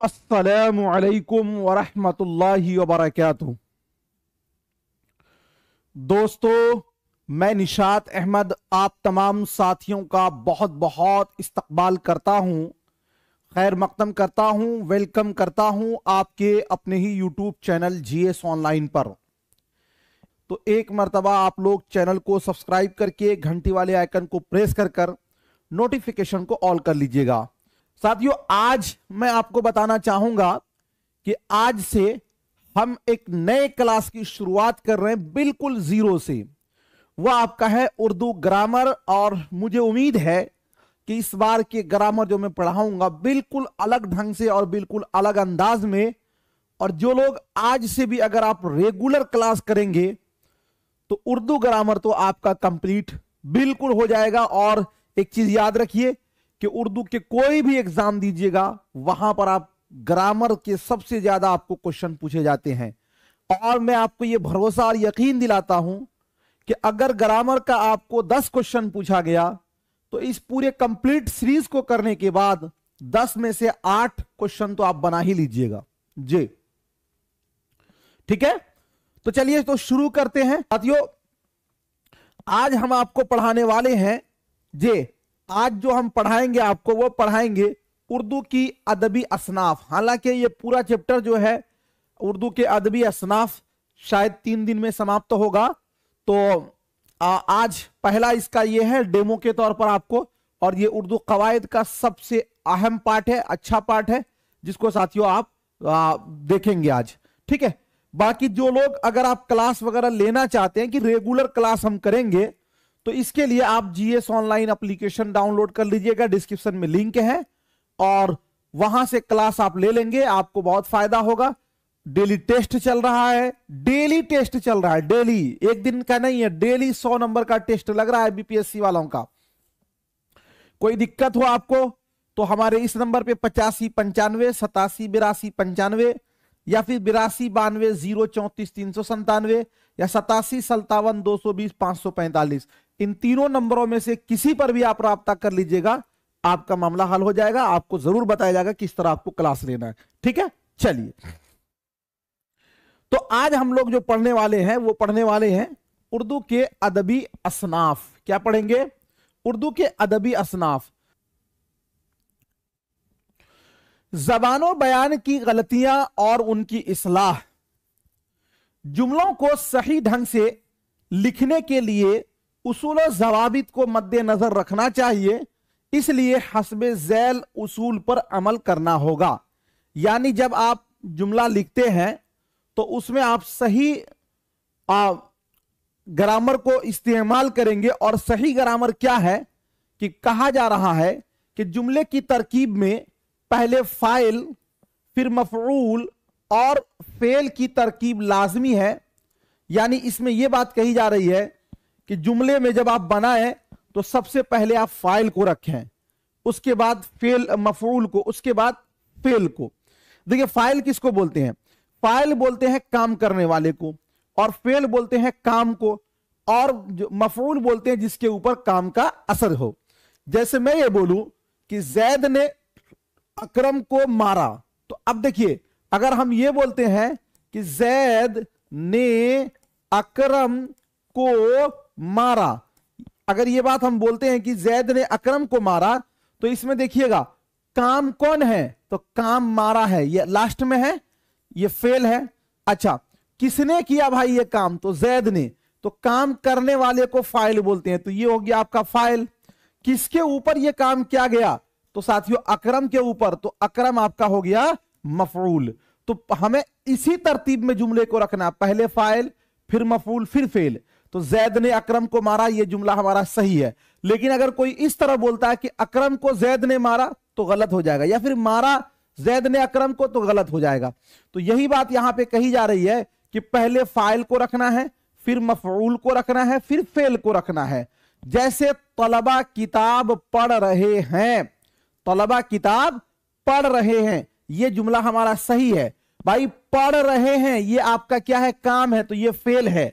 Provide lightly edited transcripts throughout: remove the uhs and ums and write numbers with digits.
अस्सलामु अलैकुम वरहमतुल्लाहि वबरकातुहू। दोस्तों, मैं निशात अहमद आप तमाम साथियों का बहुत बहुत इस्तकबाल करता हूं, खैर मकदम करता हूं, वेलकम करता हूं आपके अपने ही यूट्यूब चैनल जीएस ऑनलाइन पर। तो एक मर्तबा आप लोग चैनल को सब्सक्राइब करके घंटी वाले आइकन को प्रेस कर नोटिफिकेशन को ऑल कर लीजिएगा। साथियों, आज मैं आपको बताना चाहूंगा कि आज से हम एक नए क्लास की शुरुआत कर रहे हैं बिल्कुल जीरो से। वह आपका है उर्दू ग्रामर, और मुझे उम्मीद है कि इस बार के ग्रामर जो मैं पढ़ाऊंगा बिल्कुल अलग ढंग से और बिल्कुल अलग अंदाज में। और जो लोग आज से भी अगर आप रेगुलर क्लास करेंगे तो उर्दू ग्रामर तो आपका कंप्लीट बिल्कुल हो जाएगा। और एक चीज याद रखिए कि उर्दू के कोई भी एग्जाम दीजिएगा वहां पर आप ग्रामर के सबसे ज्यादा आपको क्वेश्चन पूछे जाते हैं। और मैं आपको यह भरोसा और यकीन दिलाता हूं कि अगर ग्रामर का आपको 10 क्वेश्चन पूछा गया तो इस पूरे कंप्लीट सीरीज को करने के बाद 10 में से 8 क्वेश्चन तो आप बना ही लीजिएगा जी। ठीक है, तो चलिए तो शुरू करते हैं। साथियों, आज हम आपको पढ़ाने वाले हैं जे आज जो हम पढ़ाएंगे आपको वो पढ़ाएंगे उर्दू की अदबी असनाफ। हालांकि ये पूरा चैप्टर जो है उर्दू के अदबी असनाफ शायद 3 दिन में समाप्त होगा। तो आज पहला इसका ये है डेमो के तौर पर आपको, और ये उर्दू कवायद का सबसे अहम पार्ट है, अच्छा पार्ट है, जिसको साथियों आप देखेंगे आज। ठीक है, बाकी जो लोग अगर आप क्लास वगैरह लेना चाहते हैं कि रेगुलर क्लास हम करेंगे तो इसके लिए आप जीएस ऑनलाइन एप्लीकेशन डाउनलोड कर लीजिएगा, डिस्क्रिप्शन में लिंक है, और वहां से क्लास आप ले लेंगे, आपको बहुत फायदा होगा। डेली टेस्ट चल रहा है, डेली टेस्ट चल रहा है, डेली, एक दिन का नहीं है, डेली 100 नंबर का टेस्ट लग रहा है बीपीएससी वालों का। कोई दिक्कत हो आपको तो हमारे इस नंबर पे 85 95 87 82 95 या फिर 82 92 0 34 397 या 87 57 220 545, इन तीनों नंबरों में से किसी पर भी आप राब्ता कर लीजिएगा, आपका मामला हल हो जाएगा। आपको जरूर बताया जाएगा किस तरह आपको क्लास लेना है। ठीक है, चलिए तो आज हम लोग जो पढ़ने वाले हैं वो पढ़ने वाले हैं उर्दू के अदबी असनाफ। क्या पढ़ेंगे? उर्दू के अदबी असनाफ। ज़बानो बयान की गलतियां और उनकी इस्लाह। जुमलों को सही ढंग से लिखने के लिए उसूल और ज़वाबित को मद्देनजर रखना चाहिए, इसलिए हस्बे ज़ैल उसूल पर अमल करना होगा। यानी जब आप जुमला लिखते हैं तो उसमें आप सही ग्रामर को इस्तेमाल करेंगे। और सही ग्रामर क्या है कि कहा जा रहा है कि जुमले की तरकीब में पहले फाइल, फिर मफऊल और फेल की तरकीब लाजमी है। यानी इसमें यह बात कही जा रही है कि जुमले में जब आप बनाएं तो सबसे पहले आप फाइल को रखें, उसके बाद फेल मफऊल को, उसके बाद फेल को। देखिए, फाइल किसको बोलते हैं? फाइल बोलते हैं काम करने वाले को, और फेल बोलते हैं काम को, और मफऊल बोलते हैं जिसके ऊपर काम का असर हो। जैसे मैं ये बोलूं कि जैद ने अकरम को मारा, तो अब देखिए अगर हम ये बोलते हैं कि जैद ने अकरम को मारा, अगर ये बात हम बोलते हैं कि जैद ने अकरम को मारा, तो इसमें देखिएगा काम कौन है? तो काम मारा है, ये लास्ट में है, ये फेल है। अच्छा, किसने किया भाई ये काम? तो जैद ने, तो काम करने वाले को फाइल बोलते हैं, तो ये हो गया आपका फाइल। किसके ऊपर ये काम किया गया? तो साथियों अकरम के ऊपर, तो अकरम आपका हो गया मफऊल। तो हमें इसी तरतीब में जुमले को रखना, पहले फाइल, फिर मफऊल, फिर फेल। तो जैद ने अकरम को मारा, यह जुमला हमारा सही है। लेकिन अगर कोई इस तरह बोलता है कि अकरम को जैद ने मारा, तो गलत हो जाएगा, या फिर मारा जैद ने अकरम को, तो गलत हो जाएगा। तो यही बात यहां पे कही जा रही है कि पहले फाइल को रखना है, फिर मफऊल को रखना है, फिर फेल को रखना है। जैसे तलबा किताब पढ़ रहे हैं, तलबा किताब पढ़ रहे हैं, यह जुमला हमारा सही है। भाई पढ़ रहे हैं ये आपका क्या है? काम है, तो ये फेल है।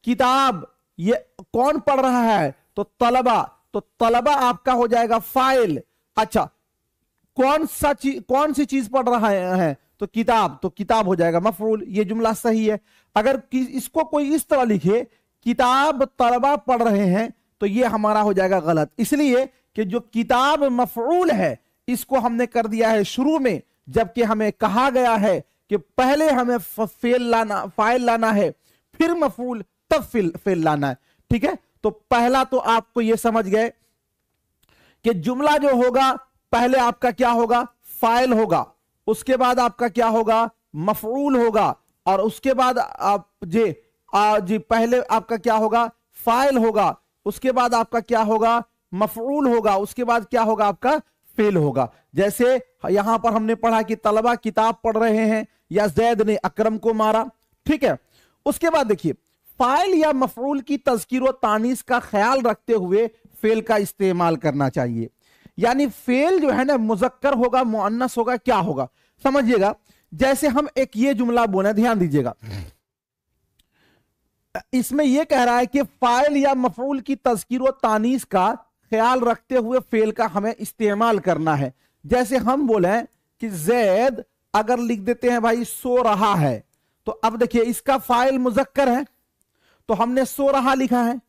किताब, ये कौन पढ़ रहा है? तो तलबा, तो तलबा आपका हो जाएगा फाइल। अच्छा, कौन सी चीज पढ़ रहा है, तो किताब, तो किताब हो जाएगा मफरूल। ये जुमला सही है। अगर इसको कोई इस तरह लिखे किताब तलबा पढ़ रहे हैं, तो ये हमारा हो जाएगा गलत, इसलिए कि जो किताब मफरूल है इसको हमने कर दिया है शुरू में, जबकि हमें कहा गया है कि पहले हमें फाइल लाना है, फिर मफरूल, तब फेल लाना है। ठीक है, तो पहला तो आपको यह समझ गए कि जुमला जो होगा पहले आपका क्या होगा, फाइल होगा, उसके बाद आपका क्या होगा, मफरूल होगा, और उसके बाद आप जी पहले आपका क्या होगा, फाइल होगा, उसके बाद आपका क्या होगा, मफरूल होगा, उसके बाद क्या होगा आपका, फेल होगा। जैसे यहां पर हमने पढ़ा कि तलबा किताब पढ़ रहे हैं या जैद ने अकरम को मारा। ठीक है, उसके बाद देखिए फाइल या मफरूल की तज़कीर व तानीस का ख्याल रखते हुए फेल का इस्तेमाल करना चाहिए। यानी फेल जो है ना मुज़क्कर होगा, मुअन्नस होगा, क्या होगा समझिएगा। जैसे हम एक ये जुमला बोले, ध्यान दीजिएगा, इसमें यह कह रहा है कि फाइल या मफरूल की तज़कीर व तानीस का ख्याल रखते हुए फेल का हमें इस्तेमाल करना है। जैसे हम बोले कि जैद, अगर लिख देते हैं भाई सो रहा है, तो अब देखिए इसका फाइल मुज़क्कर है तो हमने सो रहा लिखा है।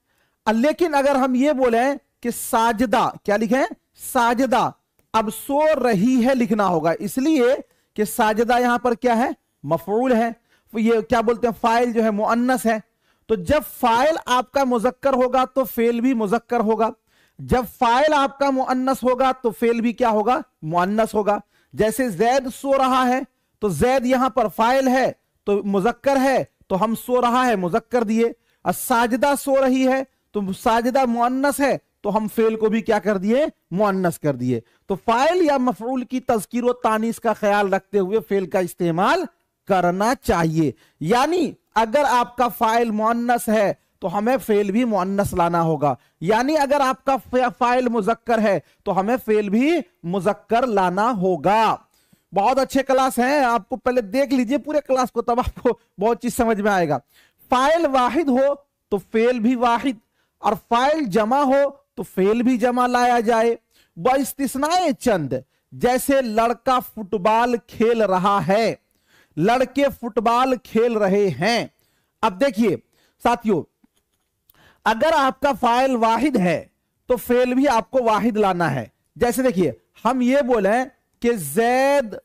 लेकिन अगर हम ये बोले कि साजदा, क्या लिखे, साजदा, अब सो रही है लिखना होगा, इसलिए कि साजदा यहां पर क्या है, मफरूल है, ये क्या बोलते हैं, फाइल जो है मुअन्नस है। तो जब फाइल आपका मुज़क्कर होगा तो फेल भी मुज़क्कर होगा, जब फाइल आपका मुअन्नस होगा तो फेल भी क्या होगा, मुअन्नस होगा। जैसे जैद सो रहा है, तो जैद यहां पर फाइल है तो मुज़क्कर है, तो हम सो रहा है मुज़क्कर दिए। साजदा सो रही है तो साजदा मुअन्नस है, तो हम फेल को भी क्या कर दिए, मुअन्नस कर दिए। तो फाइल या मफरूल की तज़कीर व तानीस का ख्याल रखते हुए फेल का इस्तेमाल करना चाहिए। यानी अगर आपका फाइल मुअन्नस है तो हमें फेल भी मुअन्नस लाना होगा, यानी अगर आपका फाइल मुज़क्कर है तो हमें फेल भी मुज़क्कर लाना होगा। बहुत अच्छे क्लास हैं, आपको पहले देख लीजिए पूरे क्लास को, तब आपको बहुत चीज समझ में आएगा। फाइल वाहिद हो तो फेल भी वाहिद, और फाइल जमा हो तो फेल भी जमा लाया जाए। बइस्तिस्नाए चंद, जैसे लड़का फुटबॉल खेल रहा है, लड़के फुटबॉल खेल रहे हैं। अब देखिए साथियों, अगर आपका फाइल वाहिद है तो फेल भी आपको वाहिद लाना है। जैसे देखिए हम ये बोले कि जैद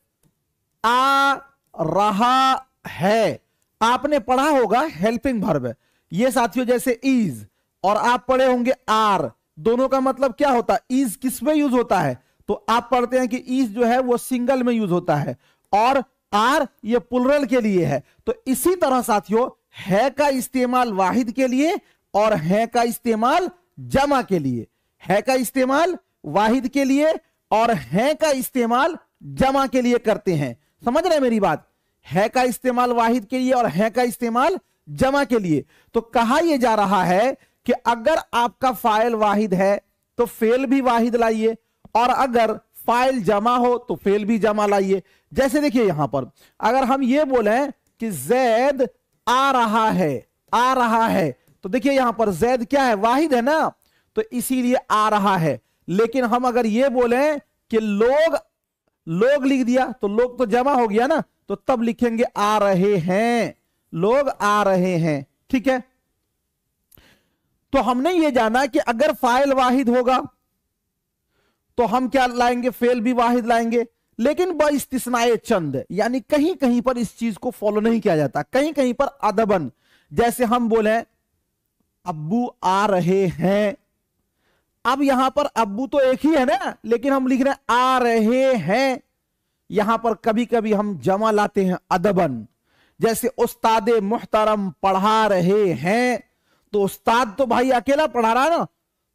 आ रहा है, आपने पढ़ा होगा हेल्पिंग वर्ब, ये साथियों जैसे इज, और आप पढ़े होंगे आर, दोनों का मतलब क्या होता है, इज किस में यूज होता है, तो आप पढ़ते हैं कि इज जो है वो सिंगल में यूज होता है, और आर ये प्लुरल के लिए है। तो इसी तरह साथियों है का इस्तेमाल वाहिद के लिए और है का इस्तेमाल जमा के लिए, है का इस्तेमाल वाहिद के लिए और है का इस्तेमाल जमा के लिए करते हैं। समझ रहे हैं मेरी बात, है का इस्तेमाल वाहिद के लिए और है का इस्तेमाल जमा के लिए। तो कहा यह जा रहा है कि अगर आपका फाइल वाहिद है तो फेल भी वाहिद लाइए, और अगर फाइल जमा हो तो फेल भी जमा लाइए। जैसे देखिए यहां पर अगर हम ये बोले कि जैद आ रहा है, आ रहा है, तो देखिए यहां पर जैद क्या है, वाहिद है ना, तो इसीलिए आ रहा है। लेकिन हम अगर ये बोले कि लोग, लोग लिख दिया तो लोग तो जमा हो गया ना, तो तब लिखेंगे आ रहे हैं, लोग आ रहे हैं। ठीक है, तो हमने ये जाना कि अगर फाइल वाहिद होगा तो हम क्या लाएंगे, फेल भी वाहिद लाएंगे। लेकिन बइस्तिस्नाए चंद, यानी कहीं कहीं पर इस चीज को फॉलो नहीं किया जाता, कहीं कहीं पर अदबन, जैसे हम बोले अब्बू आ रहे हैं, अब यहां पर अब्बू तो एक ही है ना, लेकिन हम लिख रहे हैं आ रहे हैं, यहां पर कभी कभी हम जमा लाते हैं अदबन। जैसे उस्तादे मुहतरम पढ़ा रहे हैं, तो उस्ताद तो भाई अकेला पढ़ा रहा है ना,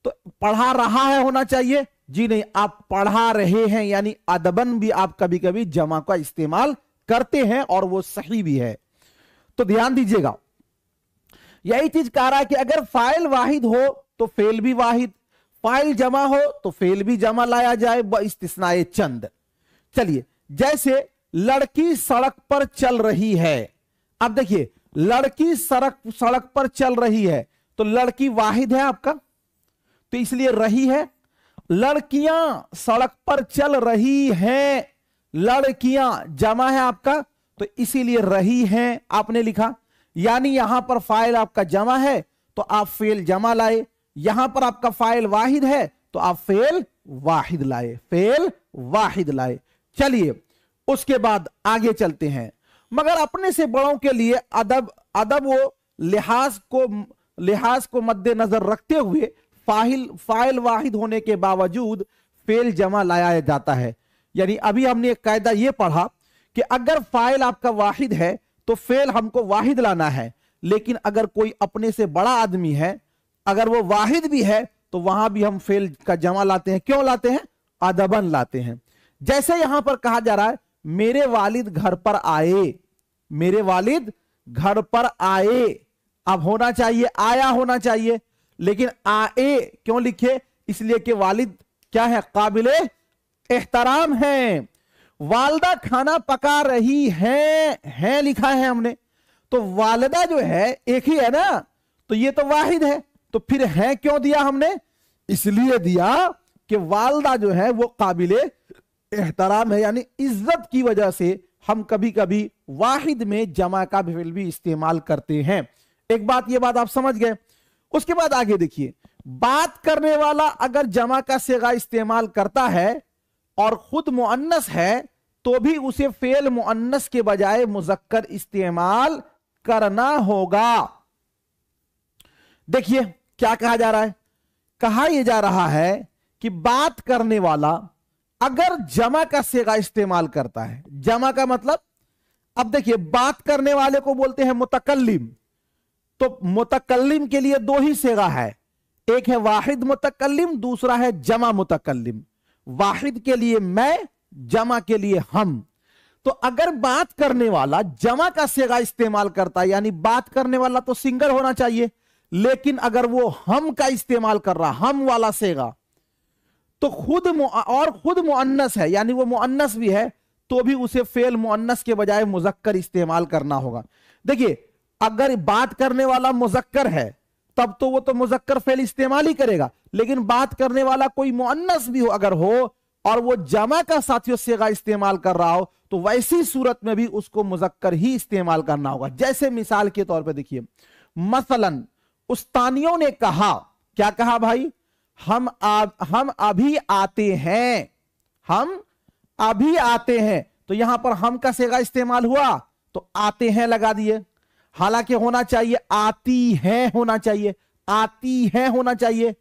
तो पढ़ा रहा है होना चाहिए, जी नहीं, आप पढ़ा रहे हैं, यानी अदबन भी आप कभी कभी जमा का इस्तेमाल करते हैं और वो सही भी है। तो ध्यान दीजिएगा, यही चीज कह रहा है कि अगर फाइल वाहिद हो तो फेल भी वाहिद, फाइल जमा हो तो फेल भी जमा लाया जाए बइस्तिस्नाए चंद। चलिए, जैसे लड़की सड़क पर चल रही है, अब देखिए लड़की सड़क पर चल रही है, तो लड़की वाहिद है आपका, तो इसलिए रही है, लड़कियां सड़क पर चल रही हैं, लड़कियां जमा है आपका, तो इसीलिए रही हैं आपने लिखा। यानी यहां पर फाइल आपका जमा है तो आप फेल जमा लाए, यहां पर आपका फाइल वाहिद है तो आप फेल वाहिद लाए, फेल वाहिद लाए। चलिए उसके बाद आगे चलते हैं। मगर अपने से बड़ों के लिए अदब वो लिहाज को मद्देनजर रखते हुए फाइल वाहिद होने के बावजूद फेल जमा लाया जाता है। यानी अभी हमने एक कायदा यह पढ़ा कि अगर फाइल आपका वाहिद है तो फेल हमको वाहिद लाना है, लेकिन अगर कोई अपने से बड़ा आदमी है, अगर वो वाहिद भी है, तो वहां भी हम फेल का जमा लाते हैं। क्यों लाते हैं? अदबन लाते हैं। जैसे यहां पर कहा जा रहा है मेरे वालिद घर पर आए, मेरे वालिद घर पर आए, अब होना चाहिए आया होना चाहिए, लेकिन आए क्यों लिखे? इसलिए कि वालिद क्या है? काबिले एहतराम है। वालदा खाना पका रही है लिखा है हमने, तो वालिदा जो है एक ही है ना, तो ये तो वाहिद है, तो फिर है क्यों दिया हमने? इसलिए दिया कि वालदा जो है वो काबिले एहतराम है, यानी इज्जत की वजह से हम कभी कभी वाहिद में जमा का फिल भी इस्तेमाल करते हैं। एक बात, ये बात आप समझ गए। उसके बाद आगे देखिए, बात करने वाला अगर जमा का सेगा इस्तेमाल करता है और खुद मुअन्नस है तो भी उसे फेल मुअन्नस के बजाय मुजक्कर इस्तेमाल करना होगा। देखिए क्या कहा जा रहा है, कहा यह जा रहा है कि बात करने वाला अगर जमा का सेगा इस्तेमाल करता है, जमा का मतलब, अब देखिए बात करने वाले को बोलते हैं मुतकल्लिम, तो मुतकल्लिम के लिए दो ही सेगा है, एक है वाहिद मुतकल्लिम, दूसरा है जमा मुतकल्लिम। वाहिद के लिए मैं, जमा के लिए हम। तो अगर बात करने वाला जमा का सेगा इस्तेमाल करता है, यानी बात करने वाला तो सिंगल होना चाहिए, लेकिन अगर वो हम का इस्तेमाल कर रहा, हम वाला सेगा, तो खुद मुअन्नस है, यानी वो मुअन्नस भी है, तो भी उसे फेल मुअन्नस के बजाय मुजक्कर इस्तेमाल करना होगा। देखिए अगर बात करने वाला मुजक्कर है तब तो वो तो मुजक्कर फेल इस्तेमाल ही करेगा, लेकिन बात करने वाला कोई मुअन्नस भी हो अगर हो और वो जमा का साथियों सेगा इस्तेमाल कर रहा हो, तो वैसी सूरत में भी उसको मुजक्कर ही इस्तेमाल करना होगा। जैसे मिसाल के तौर पे देखिए, मसलन उस्तानियों ने कहा, क्या कहा भाई? हम अभी आते हैं, हम अभी आते हैं, तो यहां पर हम का सेगा इस्तेमाल हुआ तो आते हैं लगा दिए। हालांकि होना चाहिए आती है होना चाहिए, आती है होना चाहिए,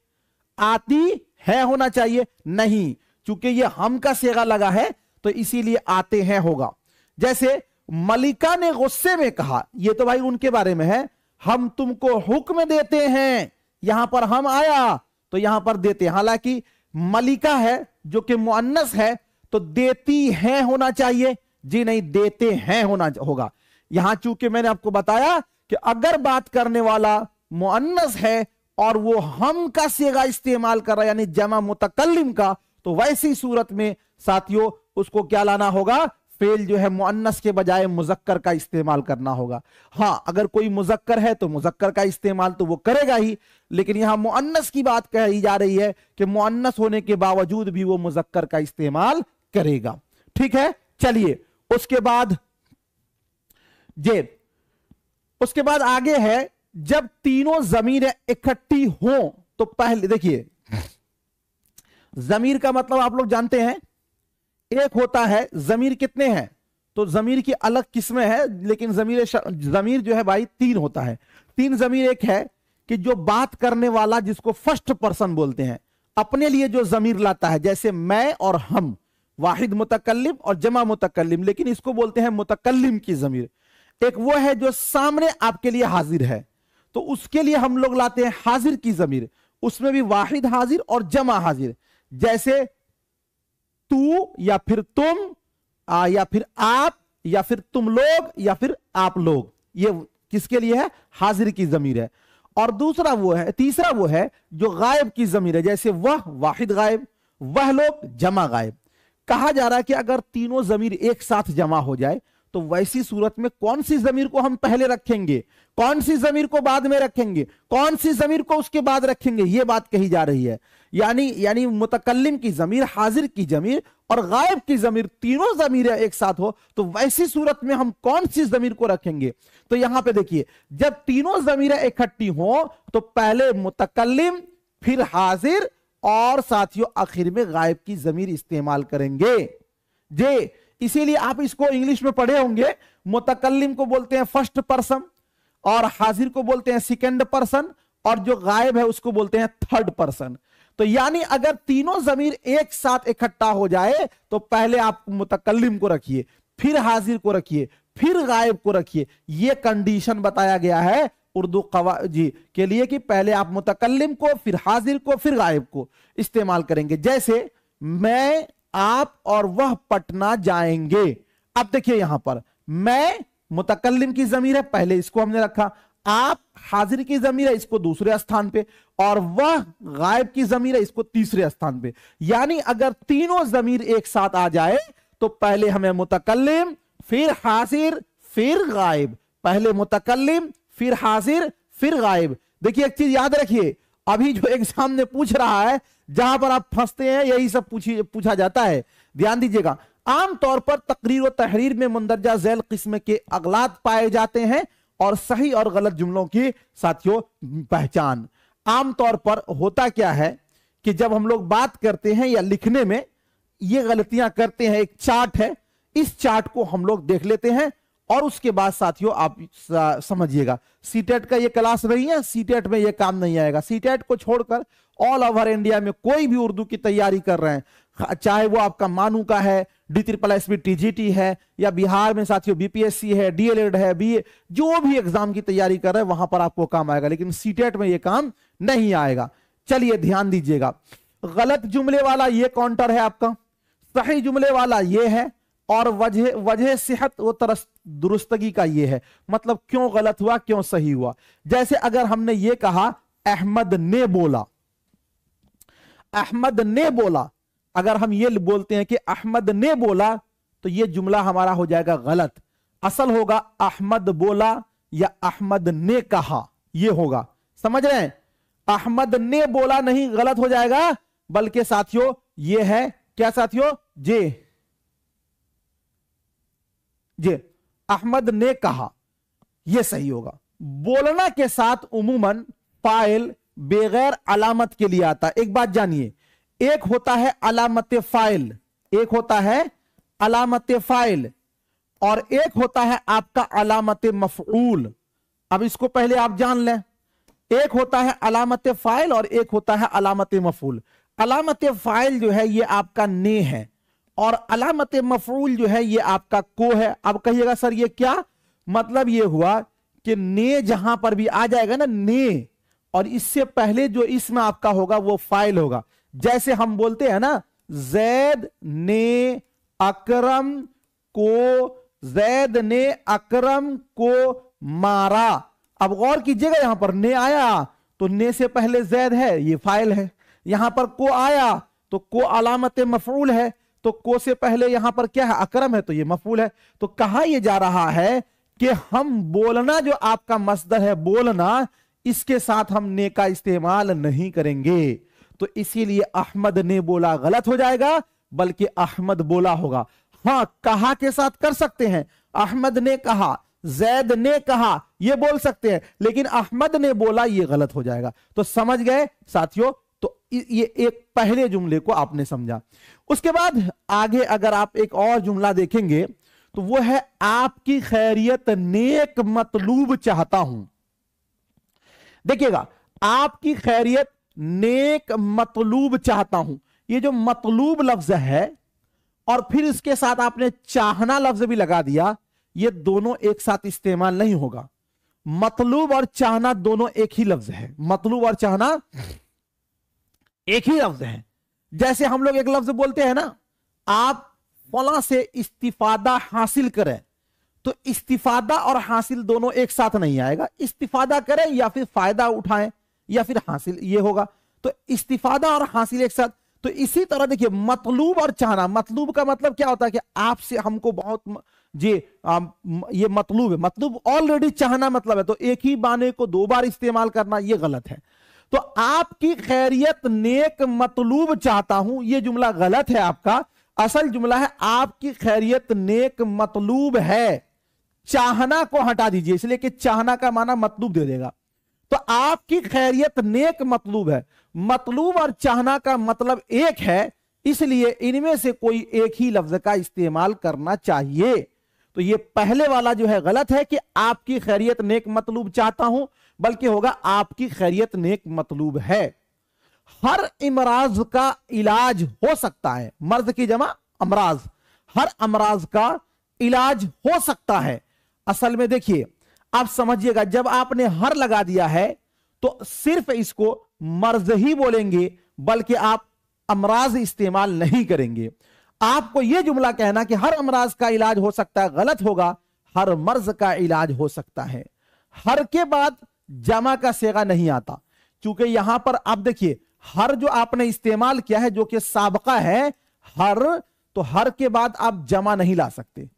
आती है होना चाहिए, नहीं, चूंकि ये हम का सेगा लगा है तो इसीलिए आते हैं होगा। जैसे मलिका ने गुस्से में कहा, ये तो भाई उनके बारे में है, हम तुमको हुक्म देते हैं, यहां पर हम आया तो यहां पर देते हैं। हालांकि मलिका है जो कि मुअन्नस है तो देती है होना चाहिए, जी नहीं, देते हैं होना होगा। यहां चूंकि मैंने आपको बताया कि अगर बात करने वाला मुअन्नस है और वो हम का सेगा इस्तेमाल कर रहा है, यानी जमा मुतकल्लिम का, तो वैसी सूरत में साथियों उसको क्या लाना होगा? फेल जो है मुअन्नस के बजाय मुजक्कर का इस्तेमाल करना होगा। हां, अगर कोई मुजक्कर है तो मुजक्कर का इस्तेमाल तो वो करेगा ही, लेकिन यहां मुअन्नस की बात कही जा रही है कि मुअन्नस होने के बावजूद भी वो मुजक्कर का इस्तेमाल करेगा। ठीक है, चलिए उसके बाद आगे है, जब तीनों जमीरें इकट्ठी हो तो पहले देखिए, जमीर का मतलब आप लोग जानते हैं, एक होता है जमीर, कितने हैं? तो जमीर की अलग किस्में हैं, लेकिन जमीर जो है भाई तीन होता है। तीन जमीर, एक है कि जो बात करने वाला जिसको फर्स्ट पर्सन बोलते हैं, अपने लिए जो जमीर लाता है, जैसे मैं और हम, वाहिद मुतकल्लिम और जमा मुतकल्लिम, लेकिन इसको बोलते हैं मुतकल्लिम की जमीर। एक वो है जो सामने आपके लिए हाजिर है, तो उसके लिए हम लोग लाते हैं हाजिर की जमीर, उसमें भी वाहिद हाजिर और जमा हाजिर। जैसे तू या फिर तुम, या फिर आप, या फिर तुम लोग, या फिर आप लोग, ये किसके लिए है? हाजिर की जमीर है। और तीसरा वो है जो गायब की जमीर है, जैसे वह वाहिद गायब, वह लोग जमा गायब। कहा जा रहा है कि अगर तीनों जमीर एक साथ जमा हो जाए तो वैसी सूरत में कौन सी जमीर को हम पहले रखेंगे, कौन सी जमीर को बाद में रखेंगे, कौन सी जमीर को उसके बाद रखेंगे, यह बात कही जा रही है। यानी मुतकल्लिम की जमीर, हाजिर की जमीर और गायब की जमीर, तीनों जमीरें एक साथ हो, तो वैसी सूरत में हम कौन सी जमीर को रखेंगे? तो यहां पे देखिए, जब तीनों जमीरें इकट्ठी हो तो पहले मुतकल्लिम, फिर हाजिर और साथियों आखिर में गायब की जमीर इस्तेमाल करेंगे। जे इसीलिए आप इसको इंग्लिश में पढ़े होंगे, मुतकल्लिम को बोलते हैं फर्स्ट पर्सन और हाजिर को बोलते हैं सेकंड पर्सन और जो गायब है उसको बोलते हैं थर्ड पर्सन। तो यानी अगर तीनों जमीर एक साथ इकट्ठा हो जाए तो पहले आप मुतकल्लिम को रखिए, फिर हाजिर को रखिए, फिर गायब को रखिए। यह कंडीशन बताया गया है उर्दू जी के लिए कि पहले आप मुतकल्लिम को, फिर हाजिर को, फिर गायब को इस्तेमाल करेंगे। जैसे मैं, आप और वह पटना जाएंगे। अब देखिए यहां पर मैं मुतकल्लिम की जमीर है, पहले इसको हमने रखा, आप हाजिर की जमीर है, इसको दूसरे स्थान पे, और वह गायब की जमीर है, इसको तीसरे स्थान पे। यानी अगर तीनों जमीर एक साथ आ जाए तो पहले हमें मुतकल्लिम, फिर हाजिर, फिर गायब, पहले मुतकल्लिम, फिर हाजिर, फिर गायब। देखिए एक चीज याद रखिए, अभी जो एग्जाम में पूछ रहा है, जहां पर आप फंसते हैं यही सब पूछा जाता है, ध्यान दीजिएगा। आमतौर पर तकरीर और तहरीर में मुंदरजा झैल किस्म के अगलात पाए जाते हैं और सही और गलत जुमलों की साथियों पहचान। आमतौर पर होता क्या है कि जब हम लोग बात करते हैं या लिखने में ये गलतियां करते हैं, एक चार्ट है, इस चार्ट को हम लोग देख लेते हैं और उसके बाद साथियों आप समझिएगा, सीटेट का ये क्लास नहीं है, सीटेट में ये काम नहीं आएगा। सीटेट को छोड़कर ऑल ओवर इंडिया में कोई भी उर्दू की तैयारी कर रहे हैं, चाहे वो आपका मानू का है, D-SSB TGT है, या बिहार में साथियों BPSC है, DLED है, BA, जो भी एग्जाम की तैयारी कर रहे हैं वहां पर आपको काम आएगा, लेकिन सीटेट में ये काम नहीं आएगा। चलिए ध्यान दीजिएगा, गलत जुमले वाला ये काउंटर है आपका, सही जुमले वाला ये है, और वजह सेहत व दुरुस्तगी का ये है, मतलब क्यों गलत हुआ, क्यों सही हुआ। जैसे अगर हमने ये कहा अहमद ने बोला, अहमद ने बोला, अगर हम ये बोलते हैं कि अहमद ने बोला तो ये जुमला हमारा हो जाएगा गलत। असल होगा अहमद बोला या अहमद ने कहा, ये होगा, समझ रहे हैं? अहमद ने बोला नहीं, गलत हो जाएगा, बल्कि साथियों ये है क्या साथियों, जे अहमद ने कहा, यह सही होगा। बोलना के साथ उमूमन फाइल बगैर अलामत के लिए आता है। एक बात जानिए, एक होता है अलामत फाइल, एक होता है अलामत फाइल और एक होता है आपका अलामत मफऊल। अब इसको पहले आप जान लें, एक होता है अलामत फाइल और एक होता है अलामत मफऊल। अलामत फाइल जो है ये आपका ने है और अलामत मफऊल जो है ये आपका को है। अब कहिएगा सर ये क्या मतलब, ये हुआ कि ने जहां पर भी आ जाएगा ना ने, और इससे पहले जो इसमें आपका होगा वो फाइल होगा। जैसे हम बोलते हैं ना जैद ने अकरम को, जैद ने अकरम को मारा। अब गौर कीजिएगा यहां पर ने आया तो ने से पहले जैद है, ये फाइल है। यहां पर को आया तो को अलामत मफऊल है, तो को से पहले यहां पर क्या है, अकरम है, तो ये मफऊल है। तो कहा यह जा रहा है कि हम बोलना जो आपका मसदर है बोलना, इसके साथ हम ने का इस्तेमाल नहीं करेंगे। तो इसीलिए अहमद ने बोला गलत हो जाएगा, बल्कि अहमद बोला होगा। हां कहा के साथ कर सकते हैं, अहमद ने कहा, जैद ने कहा, ये बोल सकते हैं, लेकिन अहमद ने बोला ये गलत हो जाएगा। तो समझ गए साथियों, तो ये एक पहले जुमले को आपने समझा। उसके बाद आगे अगर आप एक और जुमला देखेंगे तो वो है आपकी खैरियत नेक मतलूब चाहता हूं। देखिएगा, आपकी खैरियत नेक मतलूब चाहता हूं, ये जो मतलूब लफ्ज है और फिर इसके साथ आपने चाहना लफ्ज भी लगा दिया, ये दोनों एक साथ इस्तेमाल नहीं होगा। मतलूब और चाहना दोनों एक ही लफ्ज है, मतलूब और चाहना एक ही लफ्ज है। जैसे हम लोग एक लफ्ज बोलते हैं ना, आप फला से इस्तिफादा हासिल करें, तो इस्तिफादा और हासिल दोनों एक साथ नहीं आएगा। इस्तिफादा करें या फिर फायदा उठाएं या फिर हासिल, ये होगा। तो इस्तिफादा और हासिल एक साथ। तो इसी तरह देखिए मतलूब और चाहना, मतलूब का मतलब क्या होता है कि आपसे हमको बहुत ये मतलूब है, मतलूब ऑलरेडी चाहना मतलब है, तो एक ही बाने को दो बार इस्तेमाल करना ये गलत है। तो आपकी खैरियत नेक मतलूब चाहता हूं, यह जुमला गलत है आपका। असल जुमला है आपकी खैरियत नेक मतलूब है। चाहना को हटा दीजिए, इसलिए कि चाहना का माना मतलूब दे देगा। तो आपकी खैरियत नेक मतलूब है। मतलूब और चाहना का मतलब एक है, इसलिए इनमें से कोई एक ही लफ्ज का इस्तेमाल करना चाहिए। तो ये पहले वाला जो है गलत है कि आपकी खैरियत नेक मतलूब चाहता हूं, बल्कि होगा आपकी खैरियत नेक मतलूब है। हर इमराज का इलाज हो सकता है, मर्ज की जमा अमराज, हर अमराज का इलाज हो सकता है। असल में देखिए, आप समझिएगा, जब आपने हर लगा दिया है तो सिर्फ इसको मर्ज ही बोलेंगे, बल्कि आप अमराज इस्तेमाल नहीं करेंगे। आपको यह जुमला कहना कि हर अमराज का इलाज हो सकता है, गलत होगा। हर मर्ज का इलाज हो सकता है। हर के बाद जमा का सेगा नहीं आता, क्योंकि यहां पर आप देखिए, हर जो आपने इस्तेमाल किया है जो कि साबका है हर, तो हर के बाद आप जमा नहीं ला सकते,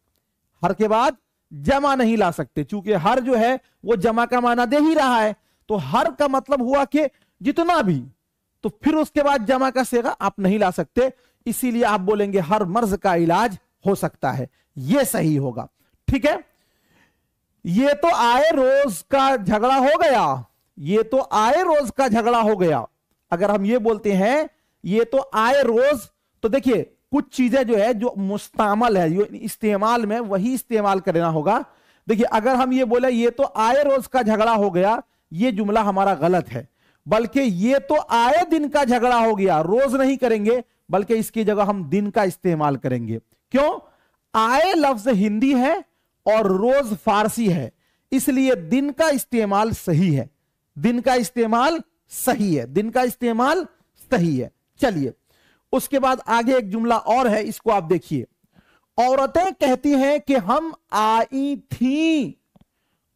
हर के बाद जमा नहीं ला सकते, क्योंकि हर जो है वो जमा का माना दे ही रहा है। तो हर का मतलब हुआ कि जितना भी, तो फिर उसके बाद जमा का सेगा आप नहीं ला सकते, इसीलिए आप बोलेंगे हर मर्ज का इलाज हो सकता है, यह सही होगा। ठीक है, ये तो आए रोज का झगड़ा हो गया, ये तो आए रोज का झगड़ा हो गया। अगर हम ये बोलते हैं ये तो आए रोज, तो देखिए कुछ चीजें जो है जो मुस्तामल है, जो इस्तेमाल में, वही इस्तेमाल करना होगा। देखिए अगर हम ये बोले ये तो आए रोज का झगड़ा हो गया, ये जुमला हमारा गलत है, बल्कि ये तो आए दिन का झगड़ा हो गया, रोज नहीं करेंगे, बल्कि इसकी जगह हम दिन का इस्तेमाल करेंगे। क्यों? आए लफ्ज हिंदी है और रोज फारसी है, इसलिए दिन का इस्तेमाल सही है, दिन का इस्तेमाल सही है, दिन का इस्तेमाल सही है। चलिए उसके बाद आगे एक जुमला और है, इसको आप देखिए। औरतें कहती हैं कि हम आई थी,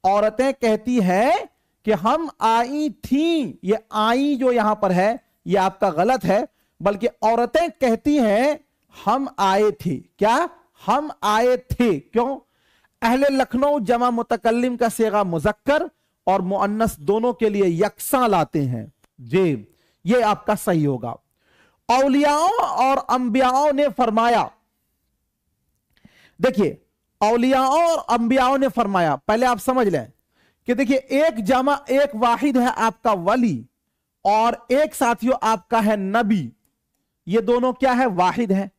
औरतें कहती हैं कि हम आई थी, ये आई जो यहां पर है ये आपका गलत है, बल्कि औरतें कहती हैं हम आए थे। क्या? हम आए थे। क्यों? अहले लखनऊ जमा मुतकल्लिम का सेगा मुजक्कर और मुअन्नस दोनों के लिए यकसा लाते हैं जी, ये आपका सही होगा। औलियाओं और अंबियाओं ने फरमाया, देखिए औलियाओं और अंबियाओं ने फरमाया, पहले आप समझ लें कि देखिए एक जमा एक वाहिद है आपका वली, और एक साथियों आपका है नबी, ये दोनों क्या है? वाहिद है।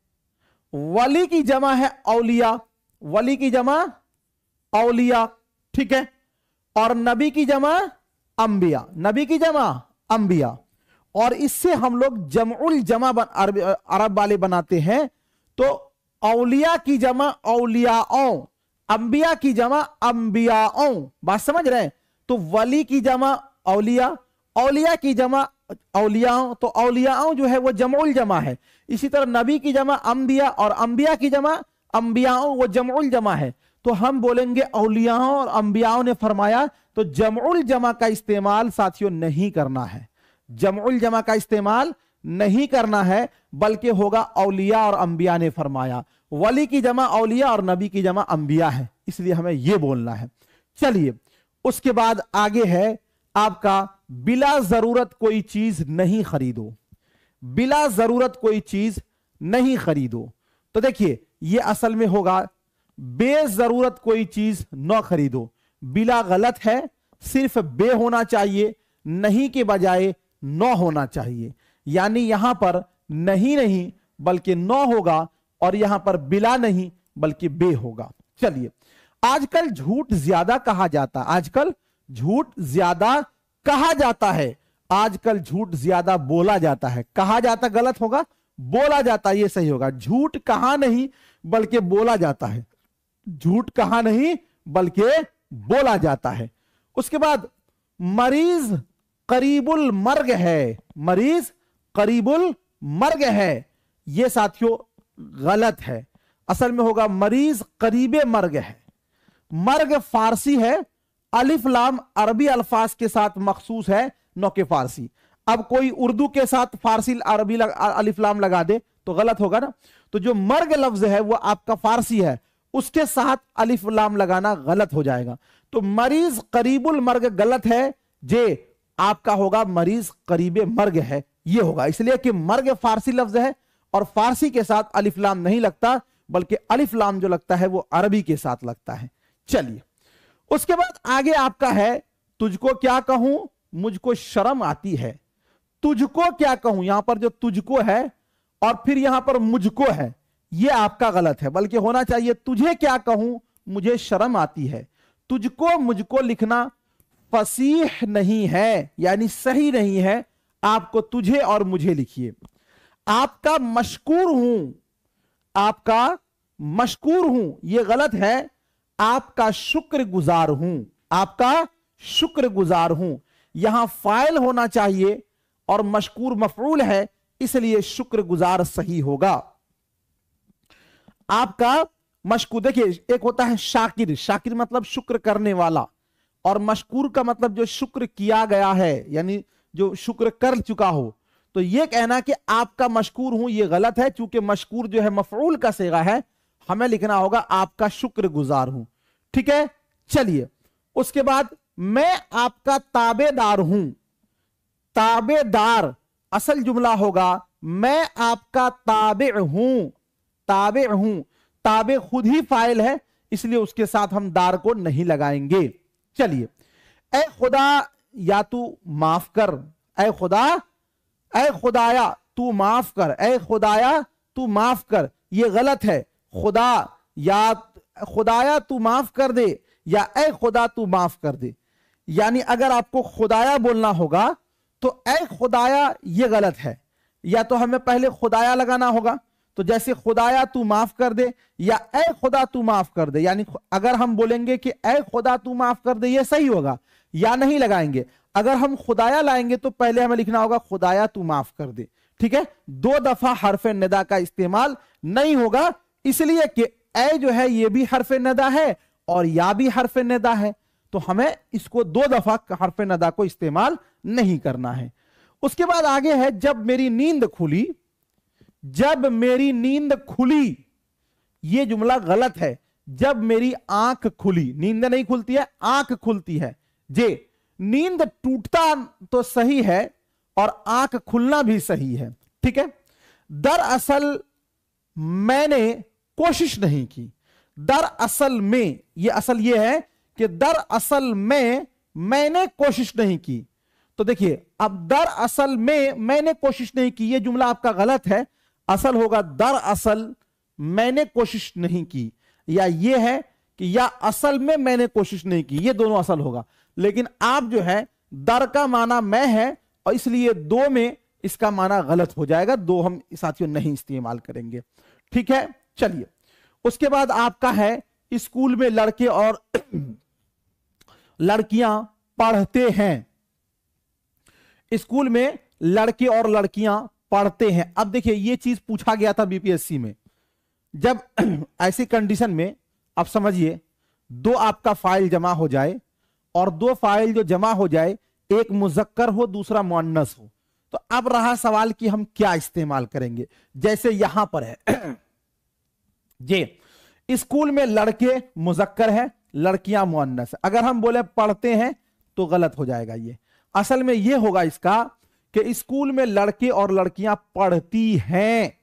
वली की जमा है औलिया, वली की जमा औलिया, ठीक है, और नबी की जमा अंबिया, नबी की जमा अंबिया, और इससे हम लोग जमउल जमा अरब वाले बनाते हैं। तो औलिया की जमा औलियाओं, अंबिया की जमा अंबियाओं, बात समझ रहे हैं? तो वली की जमा औलिया, औलिया की जमा औलियाओं, तो औलियाओं जो है वो जमउल जमा है। इसी तरह नबी की जमा अंबिया और अंबिया की जमा अंबियाओं, वो जमउल जमा है। तो हम बोलेंगे औलियाओं और अंबियाओं ने फरमाया, तो जमउल जमा का इस्तेमाल साथियों नहीं करना है, जमउल जमा का इस्तेमाल नहीं करना है, बल्कि होगा औलिया और अंबिया ने फरमाया। वली की जमा औलिया और नबी की जमा अंबिया है, इसलिए हमें यह बोलना है। चलिए उसके बाद आगे है आपका बिला जरूरत कोई चीज नहीं खरीदो, बिला जरूरत कोई चीज नहीं खरीदो। तो देखिए यह असल में होगा बेजरूरत कोई चीज न खरीदो। बिला गलत है, सिर्फ बे होना चाहिए, नहीं के बजाय न होना चाहिए, यानी यहां पर नहीं नहीं बल्कि न होगा, और यहां पर बिला नहीं बल्कि बे होगा। चलिए आजकल झूठ ज्यादा कहा जाता, आजकल झूठ ज्यादा कहा जाता है, आजकल झूठ ज्यादा बोला जाता है। कहा जाता गलत होगा, बोला जाता ये सही होगा। झूठ कहा नहीं बल्कि बोला जाता है, झूठ कहा नहीं बल्कि बोला जाता है। उसके बाद मरीज करीबुल मर्ग है, मरीज करीबुल मर्ग है, यह साथियों गलत है। असल में होगा मरीज करीबे मर्ग है। मर्ग फारसी है, अलिफ लाम अरबी अल्फाज के साथ मखसूस है, नौ के फारसी। अब कोई उर्दू के साथ फारसी अरबी अलिफ लाम लगा दे तो गलत होगा ना। तो जो मर्ग लफ्ज है वो आपका फारसी है, उसके साथ अलिफ लाम लगाना गलत हो जाएगा। तो मरीज करीबुल मर्ग गलत है जे, आपका होगा मरीज करीबे मर्ग है, ये होगा। इसलिए कि मर्ग फारसी लफ्ज है और फारसी के साथ अलिफ लाम नहीं लगता, बल्कि अलिफ लाम जो लगता है वो अरबी के साथ लगता है। चलिए, उसके बाद आगे आपका है, तुझको क्या कहूं मुझको शर्म आती है। तुझको क्या कहूं, यहां पर जो तुझको है और फिर यहां पर मुझको है, यह आपका गलत है, बल्कि होना चाहिए तुझे क्या कहूं मुझे शर्म आती है। तुझको मुझको लिखना फसीह नहीं है, यानी सही नहीं है। आपको तुझे और मुझे लिखिए। आपका मशकूर हूं, आपका मशकूर हूं, यह गलत है। आपका शुक्रगुजार हूं, आपका शुक्रगुजार हूं। यहां फाइल होना चाहिए और मशकूर मफऊल है, इसलिए शुक्रगुजार सही होगा। आपका मशकूर, देखिए एक होता है शाकिर, शाकिर मतलब शुक्र करने वाला, और मशकूर का मतलब जो शुक्र किया गया है, यानी जो शुक्र कर चुका हो। तो यह कहना कि आपका मशकूर हूं यह गलत है, चूंकि मशकूर जो है मफऊल का सेगा है, हमें लिखना होगा आपका शुक्रगुजार हूं। ठीक है, चलिए उसके बाद मैं आपका ताबेदार हूं। ताबेदार असल जुमला होगा मैं आपका ताबे हूं, ताबे हूं। ताबे खुद ही फाइल है, इसलिए उसके साथ हम दार को नहीं लगाएंगे। चलिए, ऐ खुदा या तू माफ कर, ऐ खुदा, ऐ खुदाया तू माफ कर, ऐ खुदाया तू माफ कर, यह गलत है। खुदा या खुदाया तू माफ कर दे या ऐ खुदा तू माफ कर दे, यानी अगर आपको खुदाया बोलना होगा तो ऐ खुदाया यह गलत है, या तो हमें पहले खुदाया लगाना होगा। तो जैसे खुदाया तू माफ कर दे या ऐ खुदा तू माफ कर दे, यानी अगर हम बोलेंगे कि ऐ खुदा तू माफ कर दे, यह सही होगा, या नहीं लगाएंगे। अगर हम खुदाया लाएंगे तो पहले हमें लिखना होगा खुदाया तू माफ कर दे। ठीक है, दो दफा हरफ निदा का इस्तेमाल नहीं होगा, इसलिए कि ऐ जो है यह भी हरफ निदा है और या भी हरफ निदा है, तो हमें इसको दो दफा हरफ निदा को इस्तेमाल नहीं करना है। उसके बाद आगे है जब मेरी नींद खुली, जब मेरी नींद खुली, यह जुमला गलत है। जब मेरी आंख खुली, नींद नहीं खुलती है, आंख खुलती है। जे नींद टूटता तो सही है और आंख खुलना भी सही है। ठीक है, दरअसल मैंने कोशिश नहीं की। दरअसल में, यह असल यह है कि दरअसल में मैंने कोशिश नहीं की। तो देखिए, अब दरअसल में मैंने कोशिश नहीं की, यह जुमला आपका गलत है। असल होगा दरअसल मैंने कोशिश नहीं की, या यह है कि या असल में मैंने कोशिश नहीं की, यह दोनों असल होगा। लेकिन आप जो है दर का माना मैं है और इसलिए दो में इसका माना गलत हो जाएगा, दो हम साथियों नहीं इस्तेमाल करेंगे। ठीक है, चलिए उसके बाद आपका है स्कूल में लड़के और लड़कियां पढ़ते हैं। स्कूल में लड़के और लड़कियां पढ़ते हैं। अब देखिए यह चीज पूछा गया था बीपीएससी में, जब ऐसी कंडीशन में आप समझिए दो आपका फाइल जमा हो जाए और दो फाइल जो जमा हो जाए, एक मुजक्कर हो दूसरा मुअन्नस हो, तो अब रहा सवाल कि हम क्या इस्तेमाल करेंगे। जैसे यहां पर है जे स्कूल में लड़के मुजक्कर है, लड़कियां मुअन्नस है। अगर हम बोले पढ़ते हैं तो गलत हो जाएगा। ये असल में यह होगा इसका कि स्कूल में लड़के और लड़कियां पढ़ती हैं।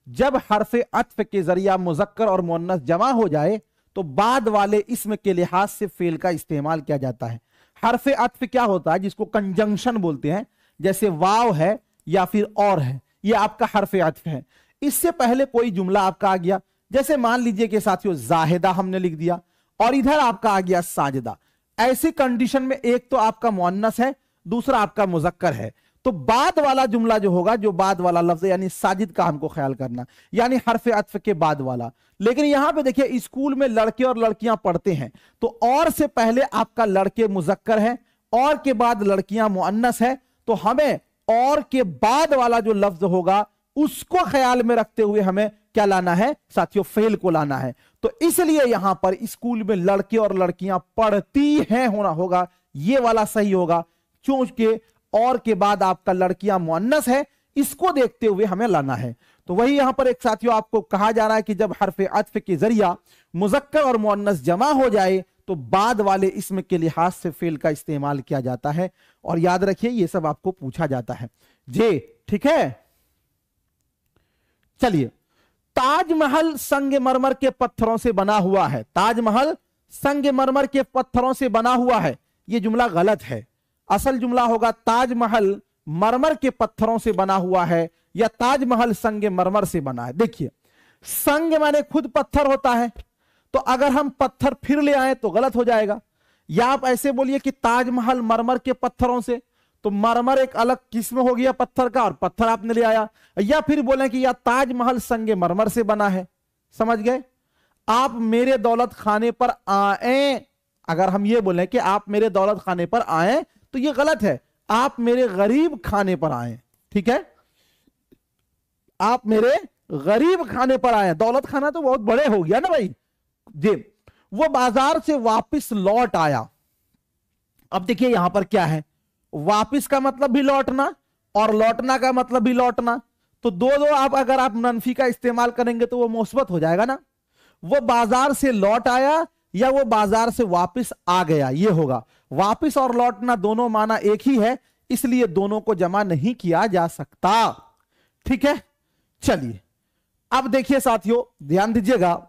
जब हरफे अत्फ के जरिया मुजक्कर और मुअन्नस जमा हो जाए तो बाद वाले इसम के लिहाज से फेल का इस्तेमाल किया जाता है। हरफे अत्फ क्या होता है, जिसको कंजंक्शन बोलते हैं, जैसे वाव है या फिर और है, यह आपका हरफे अत्फ है। इससे पहले कोई जुमला आपका आ गया, जैसे मान लीजिए कि साथियों जाहिदा हमने लिख दिया और इधर आपका आ गया साजिदा। ऐसी कंडीशन में एक तो आपका मुअन्नस है, दूसरा आपका मुजक्कर है, तो बाद वाला जुमला जो होगा, जो बाद वाला लफ्ज यानी साजिद का हमको ख्याल करना, यानी हरफे अत्फ के बाद वाला। लेकिन यहां पे देखिए स्कूल में लड़के और लड़कियां पढ़ते हैं, तो और से पहले आपका लड़के मुजक्कर है और के बाद लड़कियां मुअन्नस है, तो हमें और के बाद वाला जो लफ्ज होगा उसको ख्याल में रखते हुए हमें क्या लाना है साथियों, फेल को लाना है। तो इसलिए यहां पर स्कूल में लड़के और लड़कियां पढ़ती हैं होना होगा, यह वाला सही होगा, क्योंकि और के बाद आपका लड़कियां मुअन्नस है, इसको देखते हुए हमें लाना है। तो वही यहां पर एक साथियों आपको कहा जा रहा है कि जब हरफ अत्फ के जरिया मुजक्कर और मुअन्नस जमा हो जाए तो बाद वाले इसम के लिहाज से फेल का इस्तेमाल किया जाता है। और याद रखिए ये सब आपको पूछा जाता है जी, ठीक है। चलिए, ताजमहल संगमरमर के पत्थरों से बना हुआ है। ताजमहल संगमरमर के पत्थरों से बना हुआ है, यह जुमला गलत है। असल जुमला होगा ताजमहल मरमर के पत्थरों से बना हुआ है या ताजमहल संगमरमर से बना है। देखिए, संग माने खुद पत्थर होता है, तो अगर हम पत्थर फिर ले आए तो गलत हो जाएगा। या आप ऐसे बोलिए कि ताजमहल मरमर के पत्थरों से, तो मरमर एक अलग किस्म हो गया पत्थर का और पत्थर आपने ले आया। या फिर बोले कि या ताजमहल संगमरमर से बना है। समझ गए? आप मेरे दौलत खाने पर आए, अगर हम ये बोले कि आप मेरे दौलत खाने पर आए तो ये गलत है। आप मेरे गरीब खाने पर आए, ठीक है। आप मेरे गरीब खाने पर आए। दौलत खाना तो बहुत बड़े हो गया ना भाई जी। वो बाजार से वापस लौट आया। अब देखिए यहां पर क्या है, वापस का मतलब भी लौटना और लौटना का मतलब भी लौटना, तो दो दो आप अगर आप मनफी का इस्तेमाल करेंगे तो वो मुस्बत हो जाएगा ना। वो बाजार से लौट आया या वो बाजार से वापस आ गया, ये होगा। वापस और लौटना दोनों माना एक ही है, इसलिए दोनों को जमा नहीं किया जा सकता, ठीक है। चलिए अब देखिए साथियों, ध्यान दीजिएगा,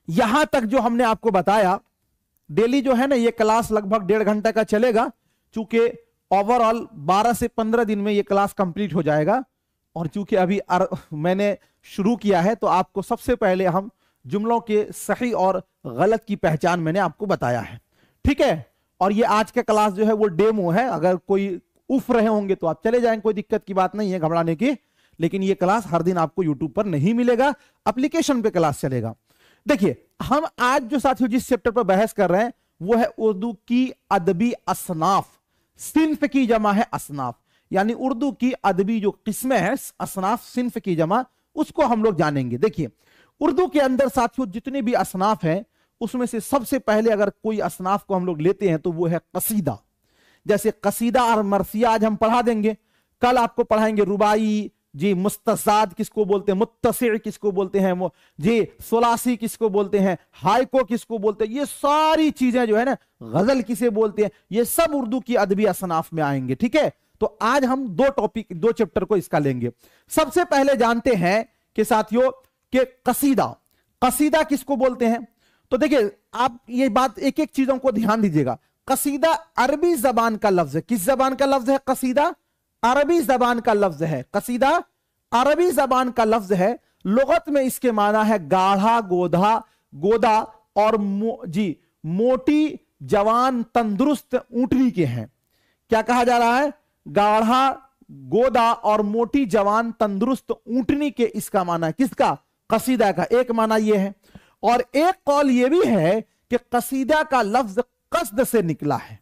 यहां तक जो हमने आपको बताया, डेली जो है ना ये क्लास लगभग 1.5 घंटे का चलेगा, चूंकि ओवरऑल 12 से 15 दिन में ये क्लास कंप्लीट हो जाएगा। और चूंकि अभी मैंने शुरू किया है तो आपको सबसे पहले हम जुमलों के सही और गलत की पहचान मैंने आपको बताया है, ठीक है। और ये आज का क्लास जो है वो डेमो है, अगर कोई उफ रहे होंगे तो आप चले जाएंगे, कोई दिक्कत की बात नहीं है घबराने की। लेकिन ये क्लास हर दिन आपको यूट्यूब पर नहीं मिलेगा, एप्लीकेशन पे क्लास चलेगा। देखिए, हम आज जो साथियों जिस चैप्टर पर बहस कर रहे हैं वो है उर्दू की अदबी असनाफ। सिन्फ की जमा है असनाफ, यानी उर्दू की अदबी जो किस्में हैं, असनाफ सिन्फ की जमा, उसको हम लोग जानेंगे। देखिए, उर्दू के अंदर साथियों जितने भी असनाफ हैं उसमें से सबसे पहले अगर कोई असनाफ को हम लोग लेते हैं तो वो है कसीदा। जैसे कसीदा और मरसिया आज हम पढ़ा देंगे, कल आपको पढ़ाएंगे रुबाई जी, मुस्तसाद किसको बोलते हैं, मुत्तसिर किसको बोलते हैं वो जी, सुलासी किसको बोलते हैं, हाइको किसको बोलते हैं, ये सारी चीजें जो है ना, गजल किसे बोलते हैं, ये सब उर्दू की अदबी असनाफ में आएंगे, ठीक है। तो आज हम दो चैप्टर को इसका लेंगे। सबसे पहले जानते हैं कि साथियों कि कसीदा किसको बोलते हैं। तो देखिए, आप ये बात एक एक चीजों को ध्यान दीजिएगा। कसीदा अरबी जबान का लफ्ज है। किस जबान का लफ्ज है कसीदा? अरबी जबान का लफ्ज है। कसीदा अरबी जबान का लफ्ज है। लुगत में इसके माना है गाढ़ा, गोदा और मोटी, जवान, तंदुरुस्त ऊंटनी के हैं। क्या कहा जा रहा है? गाढ़ा, गोदा और मोटी, जवान, तंदुरुस्त ऊंटनी के, इसका माना है किसका? कसीदा का। एक माना यह है। और एक कौल यह भी है कि कसीदा का लफ्ज कसद से निकला है,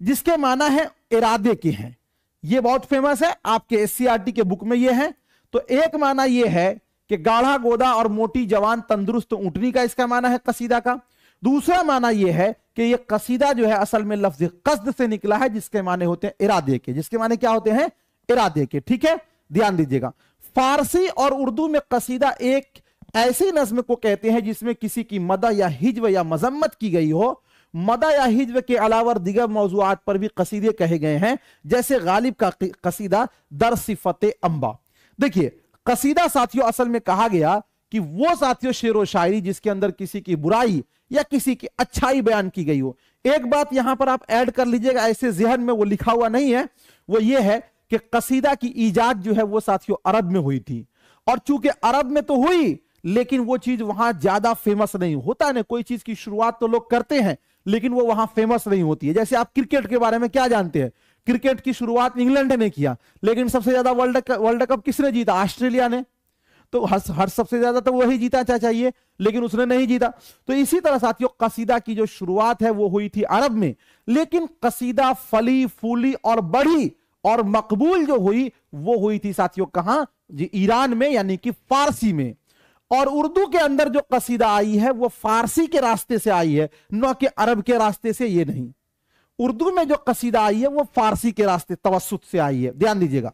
जिसके माना है इरादे के हैं। यह बहुत फेमस है, आपके एससीईआरटी के बुक में यह है। तो एक माना यह है कि गाढ़ा, गोदा और मोटी, जवान, तंदुरुस्त ऊंटनी का इसका माना है कसीदा का। दूसरा माना यह है कि यह कसीदा जो है असल में लफ्ज कसद से निकला है, जिसके माने होते हैं इरादे के। जिसके माने क्या होते हैं? इरादे के, ठीक है। ध्यान दीजिएगा, फारसी और उर्दू में कसीदा एक ऐसी नज्म को कहते हैं जिसमें किसी की मदह या हिज्व या मजम्मत की गई हो। मदह या हिज्व के अलावा दिगर मौजूआत पर भी कसीदे कहे गए हैं, जैसे गालिब का कसीदा दर सिफत अंबा। देखिए, कसीदा साथियों असल में कहा गया कि वो साथियों शेर व शायरी जिसके अंदर किसी की बुराई या किसी की अच्छाई बयान की गई हो। एक बात यहां पर आप ऐड कर लीजिएगा, ऐसे जहन में वो लिखा हुआ नहीं है, वो ये है कि कसीदा की ईजाद जो है वो साथियों अरब में हुई थी। और चूंकि अरब में तो हुई, लेकिन वो चीज वहां ज्यादा फेमस नहीं होता है ना। कोई चीज की शुरुआत तो लोग करते हैं लेकिन वो वहां फेमस नहीं होती है। जैसे आप क्रिकेट के बारे में क्या जानते हैं? क्रिकेट की शुरुआत इंग्लैंड ने किया, लेकिन सबसे ज्यादा वर्ल्ड कप किसने जीता? ऑस्ट्रेलिया ने। तो हर सबसे ज्यादा तो वही जीता चाहिए, लेकिन उसने नहीं जीता। तो इसी तरह साथियों कसीदा की जो शुरुआत है वो हुई थी अरब में, लेकिन कसीदा फली फूली और बढ़ी और मकबूल जो हुई वो हुई थी साथियों कहां? जी, ईरान में, यानी कि फारसी में। और उर्दू के अंदर जो कसीदा आई है वो फारसी के रास्ते से आई है, न कि अरब के रास्ते से। ये नहीं, उर्दू में जो कसीदा आई है वो फारसी के रास्ते तवस्सुत से आई है। ध्यान दीजिएगा।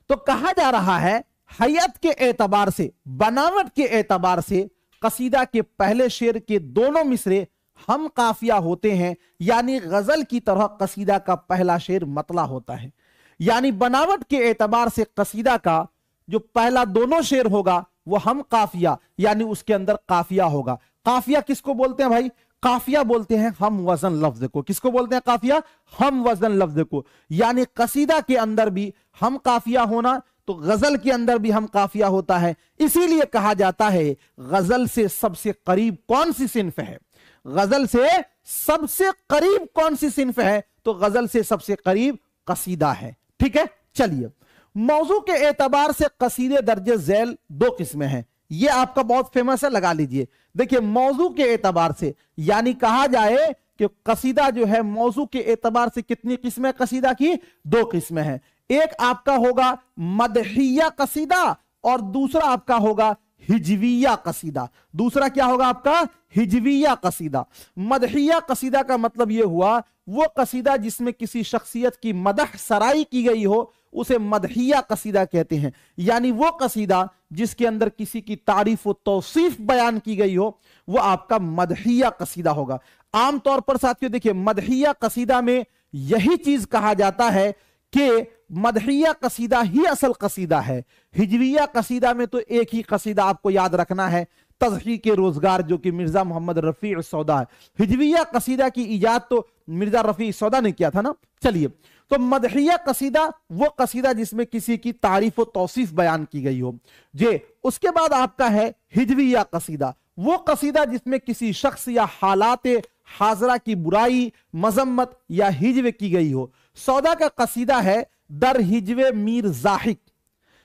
तो कहा जा रहा है हैयत के एतबार से, बनावट के एतबार से कसीदा के पहले शेर के दोनों मिसरे हम काफिया होते हैं, यानी गजल की तरह कसीदा का पहला शेर मतला होता है। यानी बनावट के एतबार से कसीदा का जो पहला दोनों शेर होगा वो हम काफिया, यानी उसके अंदर काफिया होगा। काफिया किसको बोलते हैं भाई? काफिया बोलते हैं हम वजन लफ्ज को। किसको बोलते हैं काफिया? हम वजन लफ्ज को। यानी कसीदा के अंदर भी हम काफिया होना, तो गजल के अंदर भी हम काफिया होता है। इसीलिए कहा जाता है गजल से सबसे करीब कौन सी सिन्फ है? गजल से सबसे करीब कौन सी सिन्फ है? तो गजल से सबसे करीब कसीदा है। ठीक है, चलिए मौजू के एतबार से कसीदे दर्जे झैल दो किस्में हैं। ये आपका बहुत फेमस है, लगा लीजिए। देखिए मौजू के एतबार से, यानी कहा जाए कि कसीदा जो है मौजू के एतबार से कितनी किस्में कसीदा की? दो किस्में हैं। एक आपका होगा मदहिया कसीदा और दूसरा आपका होगा हिजविया कसीदा। दूसरा क्या होगा आपका? हिजविया कसीदा। मदहिया कसीदा का मतलब यह हुआ वो कसीदा जिसमें किसी शख्सियत की मदह सराई की गई हो, उसे मदहिया कसीदा कहते हैं। यानी वो कसीदा जिसके अंदर किसी की तारीफ और तौसीफ बयान की गई हो, वो आपका मदहिया कसीदा होगा। आमतौर पर साथियों देखिए मदहिया कसीदा में यही चीज कहा जाता है कि मदहिया कसीदा ही असल कसीदा है। हिजविया कसीदा में तो एक ही कसीदा आपको याद रखना है, तज़हीक रोजगार, जो कि मिर्जा मोहम्मद रफी सौदा है। हिजविया कसीदा की इजाद तो मिर्जा रफी सौदा ने किया था ना। चलिए, तो मदहिया कसीदा वो कसीदा जिसमें किसी की तारीफ और तौसीफ बयान की गई हो जे। उसके बाद आपका है हिजविया कसीदा, वो कसीदा जिसमें किसी शख्स या हालात हाजरा की बुराई, मजम्मत या हिजवे की गई हो। सौदा का कसीदा है दर हिजवे मीर जाहिक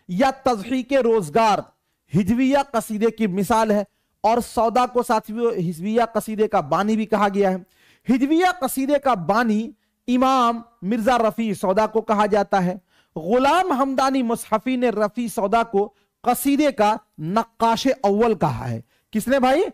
या तज़हीक रोजगार, हिजविया कसीदे की मिसाल है। और सौदा को साथियों हिजविया कसीदे का बानी भी कहा गया है। हिजविया कसीदे का बानी इमाम मिर्जा रफी सौदा को कहा जाता है। गुलाम हमदानी मुसहफी ने रफी सौदा को कसीदे का नक्काश अव्वल कहा है। किसने भाई?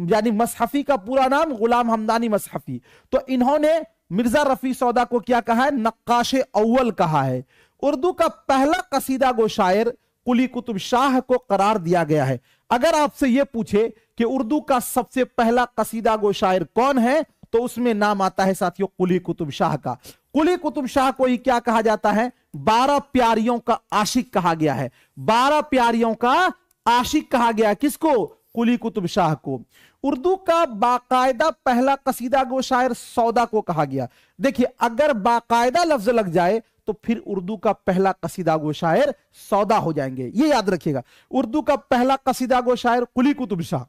यानी मसहफी का पूरा नाम गुलाम हमदानी मसहफी। तो इन्होंने मिर्जा रफी सौदा को क्या कहा है? नक्काश अव्वल कहा है। उर्दू का पहला कसीदा गो शायर कुली कुतुब शाह को करार दिया गया है। अगर आपसे यह पूछे कि उर्दू का सबसे पहला कसीदा गो शायर कौन है, तो उसमें नाम आता है साथियों कुली कुतुब शाह का। कुली कुतुब शाह को ही क्या कहा जाता है? 12 प्यारियों का आशिक कहा गया है। 12 प्यारियों का आशिक कहा गया। किसको? कुली कुतुब शाह को। उर्दू का बाकायदा पहला कसीदा गो शायर सौदा को कहा गया। देखिए अगर बाकायदा लफ्ज लग जाए तो फिर उर्दू का पहला कसीदा गो शायर सौदा हो जाएंगे, ये याद रखिएगा। उर्दू का पहला कसीदा गो शायर कुली कुतुब शाह।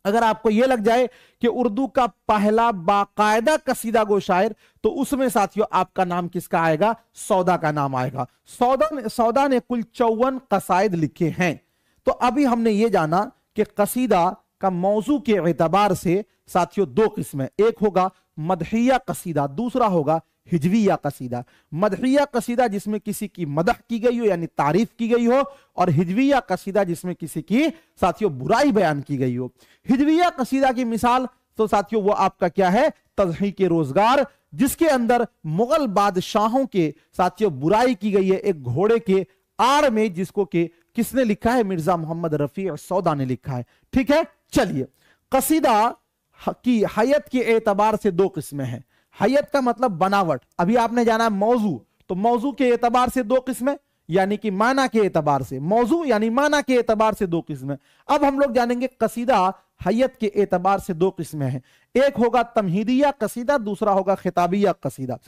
अगर आपको यह लग जाए कि उर्दू का पहला बाकायदा कसीदा गो शायर, तो उसमें साथियों आपका नाम किसका आएगा? सौदा का नाम आएगा। सौदा ने कुल 54 कसायद लिखे हैं। तो अभी हमने ये जाना कि कसीदा का मौजू के एतबार से साथियों दो किस्में, एक होगा मदहिया कसीदा, दूसरा होगा हिजविया कसीदा। मदहिया कसीदा जिसमें किसी की मदह की गई हो यानी तारीफ की गई हो, और हिजविया कसीदा जिसमें किसी की साथियों बुराई बयान की गई हो। हिजविया कसीदा की मिसाल तो साथियों वो आपका क्या है? तज़हीक रोजगार, जिसके अंदर मुगल बादशाहों के साथियों बुराई की गई है एक घोड़े के आड़ में, जिसको के किसने लिखा है? मिर्जा मोहम्मद रफी सौदा ने लिखा है। ठीक है, चलिए कसीदा की हैयत के एतबार से दो किस्में हैं। हैयत का मतलब बनावट। अभी आपने जाना मौजू, तो मौजू के एतबार से दो किस्में, यानी कि माना के एतबार से। मौजू यानी माना के एतबार से दो किस्में। अब हम लोग जानेंगे कसीदा हैयत के एतबार से दो किस्में हैं। एक होगा तमहीदिया कसीदा, दूसरा होगा खिताबिया कसीदा।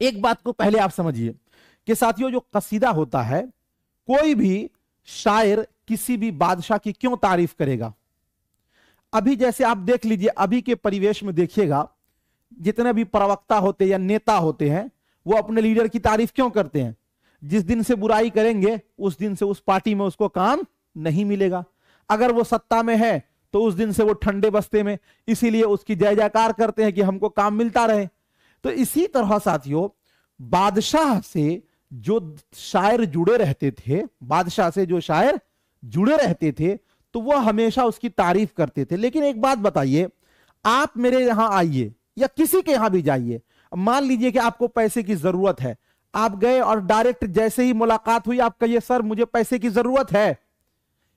एक बात को पहले आप समझिए कि साथियों जो कसीदा होता है, कोई भी शायर किसी भी बादशाह की क्यों तारीफ करेगा? अभी जैसे आप देख लीजिए, अभी के परिवेश में देखिएगा, जितने भी प्रवक्ता होते हैं या नेता होते हैं, वो अपने लीडर की तारीफ क्यों करते हैं? जिस दिन से बुराई करेंगे उस दिन से उस पार्टी में उसको काम नहीं मिलेगा। अगर वो सत्ता में है तो उस दिन से वो ठंडे बस्ते में, इसीलिए उसकी जय जयकार करते हैं कि हमको काम मिलता रहे। तो इसी तरह साथियों बादशाह से जो शायर जुड़े रहते थे, बादशाह से जो शायर जुड़े रहते थे, तो वो हमेशा उसकी तारीफ करते थे। लेकिन एक बात बताइए, आप मेरे यहां आइए या किसी के यहां भी जाइए, मान लीजिए कि आपको पैसे की जरूरत है, आप गए और डायरेक्ट जैसे ही मुलाकात हुई आप कहिए सर मुझे पैसे की जरूरत है,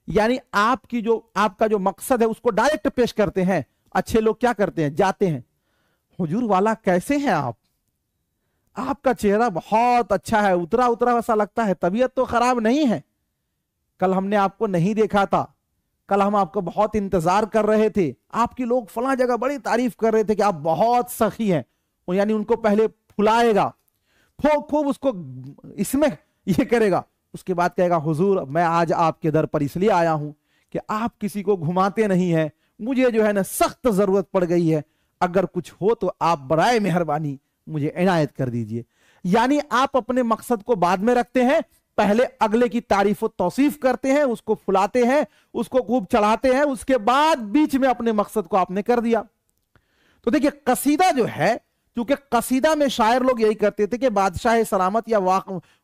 यानी आपका जो मकसद है उसको डायरेक्ट पेश करते हैं। अच्छे लोग क्या करते हैं, जाते हैं, हुजूर वाला कैसे हैं आप, आपका चेहरा बहुत अच्छा है, उतरा उतरा वैसा लगता है, तबीयत तो खराब नहीं है, कल हमने आपको नहीं देखा था, कल हम आपको बहुत इंतजार कर रहे थे, आपकी लोग फला जगह बड़ी तारीफ कर रहे थे कि आप बहुत सखी हैं। यानी उनको पहले फुलाएगा, खूब उसको इसमें ये करेगा, उसके बाद कहेगा हुजूर मैं आज आपके दर पर इसलिए आया हूं कि आप किसी को घुमाते नहीं है, मुझे जो है ना सख्त जरूरत पड़ गई है, अगर कुछ हो तो आप बराए मेहरबानी मुझे इनायत कर दीजिए। यानी आप अपने मकसद को बाद में रखते हैं, पहले अगले की तारीफ और तौसीफ करते हैं, उसको फुलाते हैं, उसको खूब चढ़ाते हैं, उसके बाद बीच में अपने मकसद को आपने कर दिया। तो देखिए कसीदा जो है, क्योंकि कसीदा में शायर लोग यही करते थे कि बादशाह सलामत या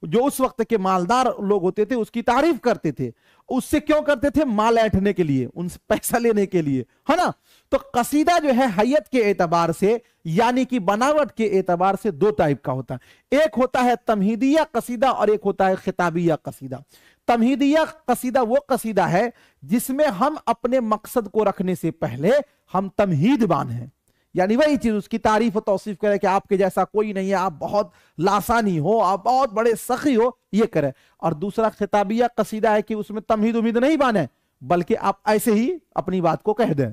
जो उस वक्त के मालदार लोग होते थे उसकी तारीफ करते थे। उससे क्यों करते थे, माल ऐंठने के लिए, उनसे पैसा लेने के लिए, है ना। तो कसीदा जो है हैयत के एतबार से यानी कि बनावट के एतबार से दो टाइप का होता है। एक होता है तमहीदिया कसीदा और एक होता है खिताबिया कसीदा। तमहीदिया कसीदा वो कसीदा है जिसमें हम अपने मकसद को रखने से पहले हम तमहीदबान हैं, यानी वही चीज उसकी तारीफ और तौसीफ करे कि आपके जैसा कोई नहीं है, आप बहुत लासानी हो, आप बहुत बड़े सखी हो, ये करे। और दूसरा खिताबिया कसीदा है कि उसमें तमहीद उम्मीद नहीं बाने, बल्कि आप ऐसे ही अपनी बात को कह दें,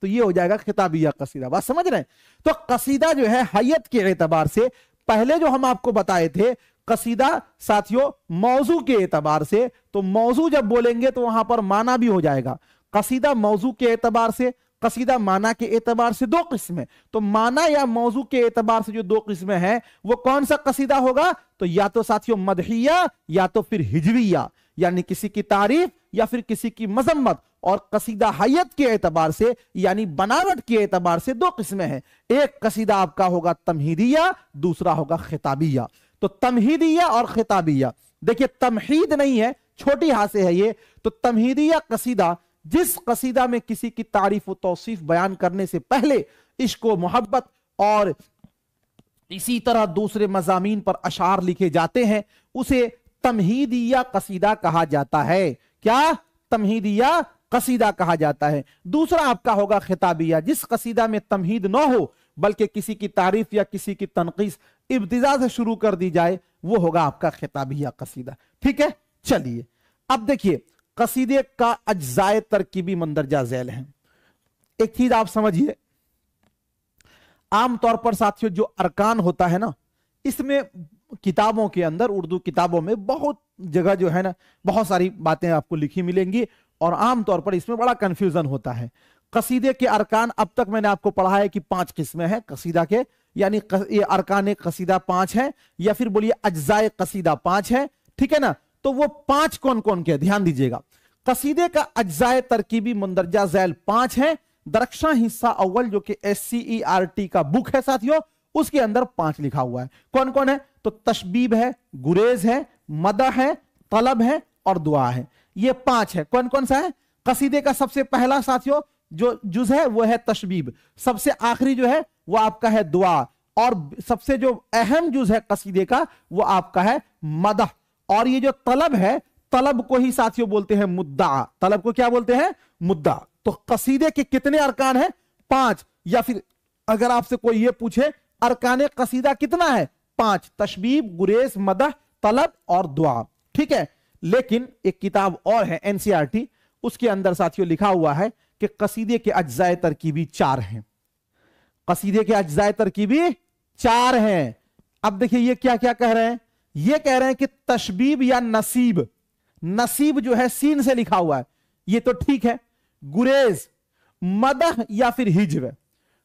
तो ये हो जाएगा खिताबिया कसीदा। बात समझ रहे हैं। तो कसीदा जो है हैयत के एतबार से, पहले जो हम आपको बताए थे कसीदा साथियों मौजू के एतबार से, तो मौजू जब बोलेंगे तो वहां पर माना भी हो जाएगा। कसीदा मौजू के एतबार से, कसीदा माना के एतबार से दो किस्में। तो माना या मौजू के एतबार से जो दो किस्में हैं वो कौन सा कसीदा होगा, तो या तो साथियों मदहिया या तो फिर हिजविया, यानी किसी की तारीफ या फिर किसी की मजम्मत। और कसीदा हैयत के एतबार से यानी बनावट के एतबार से दो किस्में हैं, एक कसीदा आपका होगा तमहीदिया, दूसरा होगा खिताबिया। तो तमहीदिया और खिताबिया, देखिए तमहीद नहीं है, छोटी हा से है ये। तो तमहीदिया कसीदा जिस कसीदा में किसी की तारीफ व तौसीफ बयान करने से पहले इश्क व मोहब्बत और इसी तरह दूसरे मजामीन पर अशार लिखे जाते हैं, उसे तमहीदिया कसीदा कहा जाता है। क्या, तमहीदिया कसीदा कहा जाता है। दूसरा आपका होगा खिताबिया, जिस कसीदा में तमहीद न हो बल्कि किसी की तारीफ या किसी की तनकीस इब्तिदा से शुरू कर दी जाए, वो होगा आपका खिताबिया कसीदा। ठीक है, चलिए अब देखिए कसीदे का अज्जाए तरकीबी मंदरजा झैल है। एक चीज आप समझिए, आमतौर पर साथियों जो अरकान होता है ना, इसमें किताबों के अंदर, उर्दू किताबों में बहुत जगह जो है ना बहुत सारी बातें आपको लिखी मिलेंगी और आमतौर पर इसमें बड़ा कंफ्यूजन होता है। कसीदे के अरकान अब तक मैंने आपको पढ़ा है कि 5 किस्में हैं कसीदा के, यानी ये अरकान कसीदा 5 है, या फिर बोलिए अज्जाए कसीदा 5 है। ठीक है ना, तो वो 5 कौन कौन के, ध्यान दीजिएगा। कसीदे का अज्जाए तरकीबी मंदरजा झैल 5 है। दरख्शां हिस्सा अव्वल जो कि SCERT का बुक है साथियों, उसके अंदर 5 लिखा हुआ है। कौन कौन है, तो तशबीब है, गुरेज है, मदह है, तलब है और दुआ है। ये 5 है। कौन कौन सा है, कसीदे का सबसे पहला साथियों जो जुज है वो है तशबीब, सबसे आखिरी जो है वो आपका है दुआ, और सबसे जो अहम जुज है कसीदे का वो आपका है मदह। और ये जो तलब है, तलब को ही साथियों बोलते हैं मुद्दा। तलब को क्या बोलते हैं, मुद्दा। तो कसीदे के कितने अरकान हैं, 5। या फिर अगर आपसे कोई ये पूछे अरकान कसीदा कितना है, 5, तशबीब, गुरेज, मदह, तलब और दुआ। ठीक है, लेकिन एक किताब और है NCERT, उसके अंदर साथियों लिखा हुआ है कि कसीदे के अज्जाए तरकीबी 4 हैं। कसीदे के अज्जाए तरकीबी 4 हैं। अब देखिए ये क्या क्या कह रहे हैं, ये कह रहे हैं कि तशबीब या नसीब, नसीब जो है सीन से लिखा हुआ है, ये तो ठीक है। गुरेज, मदह या फिर हिज्व,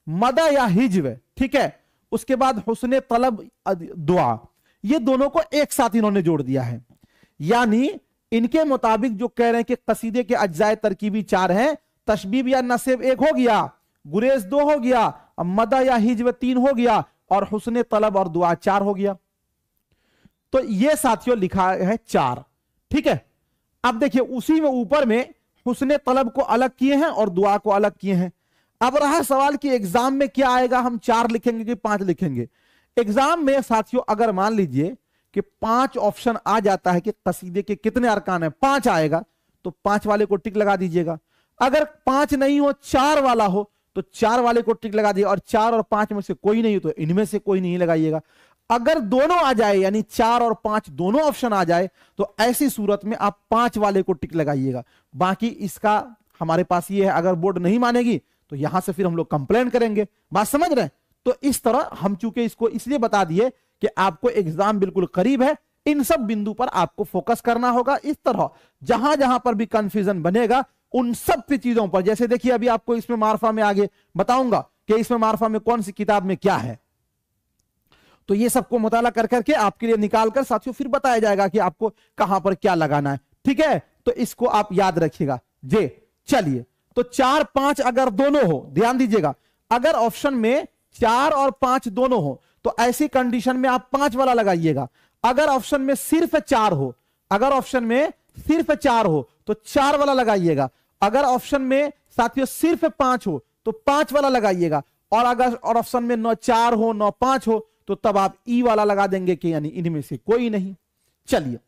मदह या हिज्व, ठीक है। उसके बाद हुस्ने तलब, दुआ, ये दोनों को एक साथ इन्होंने जोड़ दिया है। यानी इनके मुताबिक जो कह रहे हैं कि कसीदे के अज्जाए तरकीबी 4 हैं, तशबीब या नसीब 1 हो गया, गुरेज 2 हो गया, मदह या हिज्व 3 हो गया, और हुस्ने तलब और दुआ 4 हो गया। तो ये साथियों लिखा है 4। ठीक है, अब देखिए उसी में ऊपर में हुस्ने तलब को अलग किए हैं और दुआ को अलग किए हैं। अब रहा सवाल कि एग्जाम में क्या आएगा, हम 4 लिखेंगे कि 5 लिखेंगे। एग्जाम में साथियों अगर मान लीजिए कि 5 ऑप्शन आ जाता है कि कसीदे के कितने अरकान है, 5 आएगा, तो 5 वाले को टिक लगा दीजिएगा। अगर 5 नहीं हो, 4 वाला हो, तो 4 वाले को टिक लगा दीजिएगा। और 4 और 5 में से कोई नहीं हो तो इनमें से कोई नहीं लगाइएगा। अगर दोनों आ जाए, यानी 4 और 5 दोनों ऑप्शन आ जाए, तो ऐसी सूरत में आप 5 वाले को टिक लगाइएगा। बाकी इसका हमारे पास ये है, अगर बोर्ड नहीं मानेगी तो यहां से फिर हम लोग कंप्लेंट करेंगे। बात समझ रहे हैं? तो इस तरह हम चूंकि इसको इसलिए बता दिए कि आपको एग्जाम बिल्कुल करीब है, इन सब बिंदु पर आपको फोकस करना होगा। इस तरह जहां जहां पर भी कंफ्यूजन बनेगा उन सब चीजों पर, जैसे देखिए अभी आपको इसमें मार्फा में आगे बताऊंगा कि इसमें मार्फा में कौन सी किताब में क्या है, तो ये सबको मुताला कर करके आपके लिए निकाल कर साथियों फिर बताया जाएगा कि आपको कहां पर क्या लगाना है। ठीक है, तो इसको आप याद रखिएगा जे। चलिए, तो 4 5 अगर दोनों हो, ध्यान दीजिएगा, अगर ऑप्शन में 4 और 5 दोनों हो तो ऐसी कंडीशन में आप 5 वाला लगाइएगा। अगर ऑप्शन में सिर्फ 4 हो, अगर ऑप्शन में सिर्फ 4 हो तो 4 वाला लगाइएगा। अगर ऑप्शन में साथियों सिर्फ 5 हो तो 5 वाला लगाइएगा। और अगर ऑप्शन में 9 4 हो, 9 5 हो, तो तब आप ई वाला लगा देंगे कि यानी इनमें से कोई नहीं। चलिए,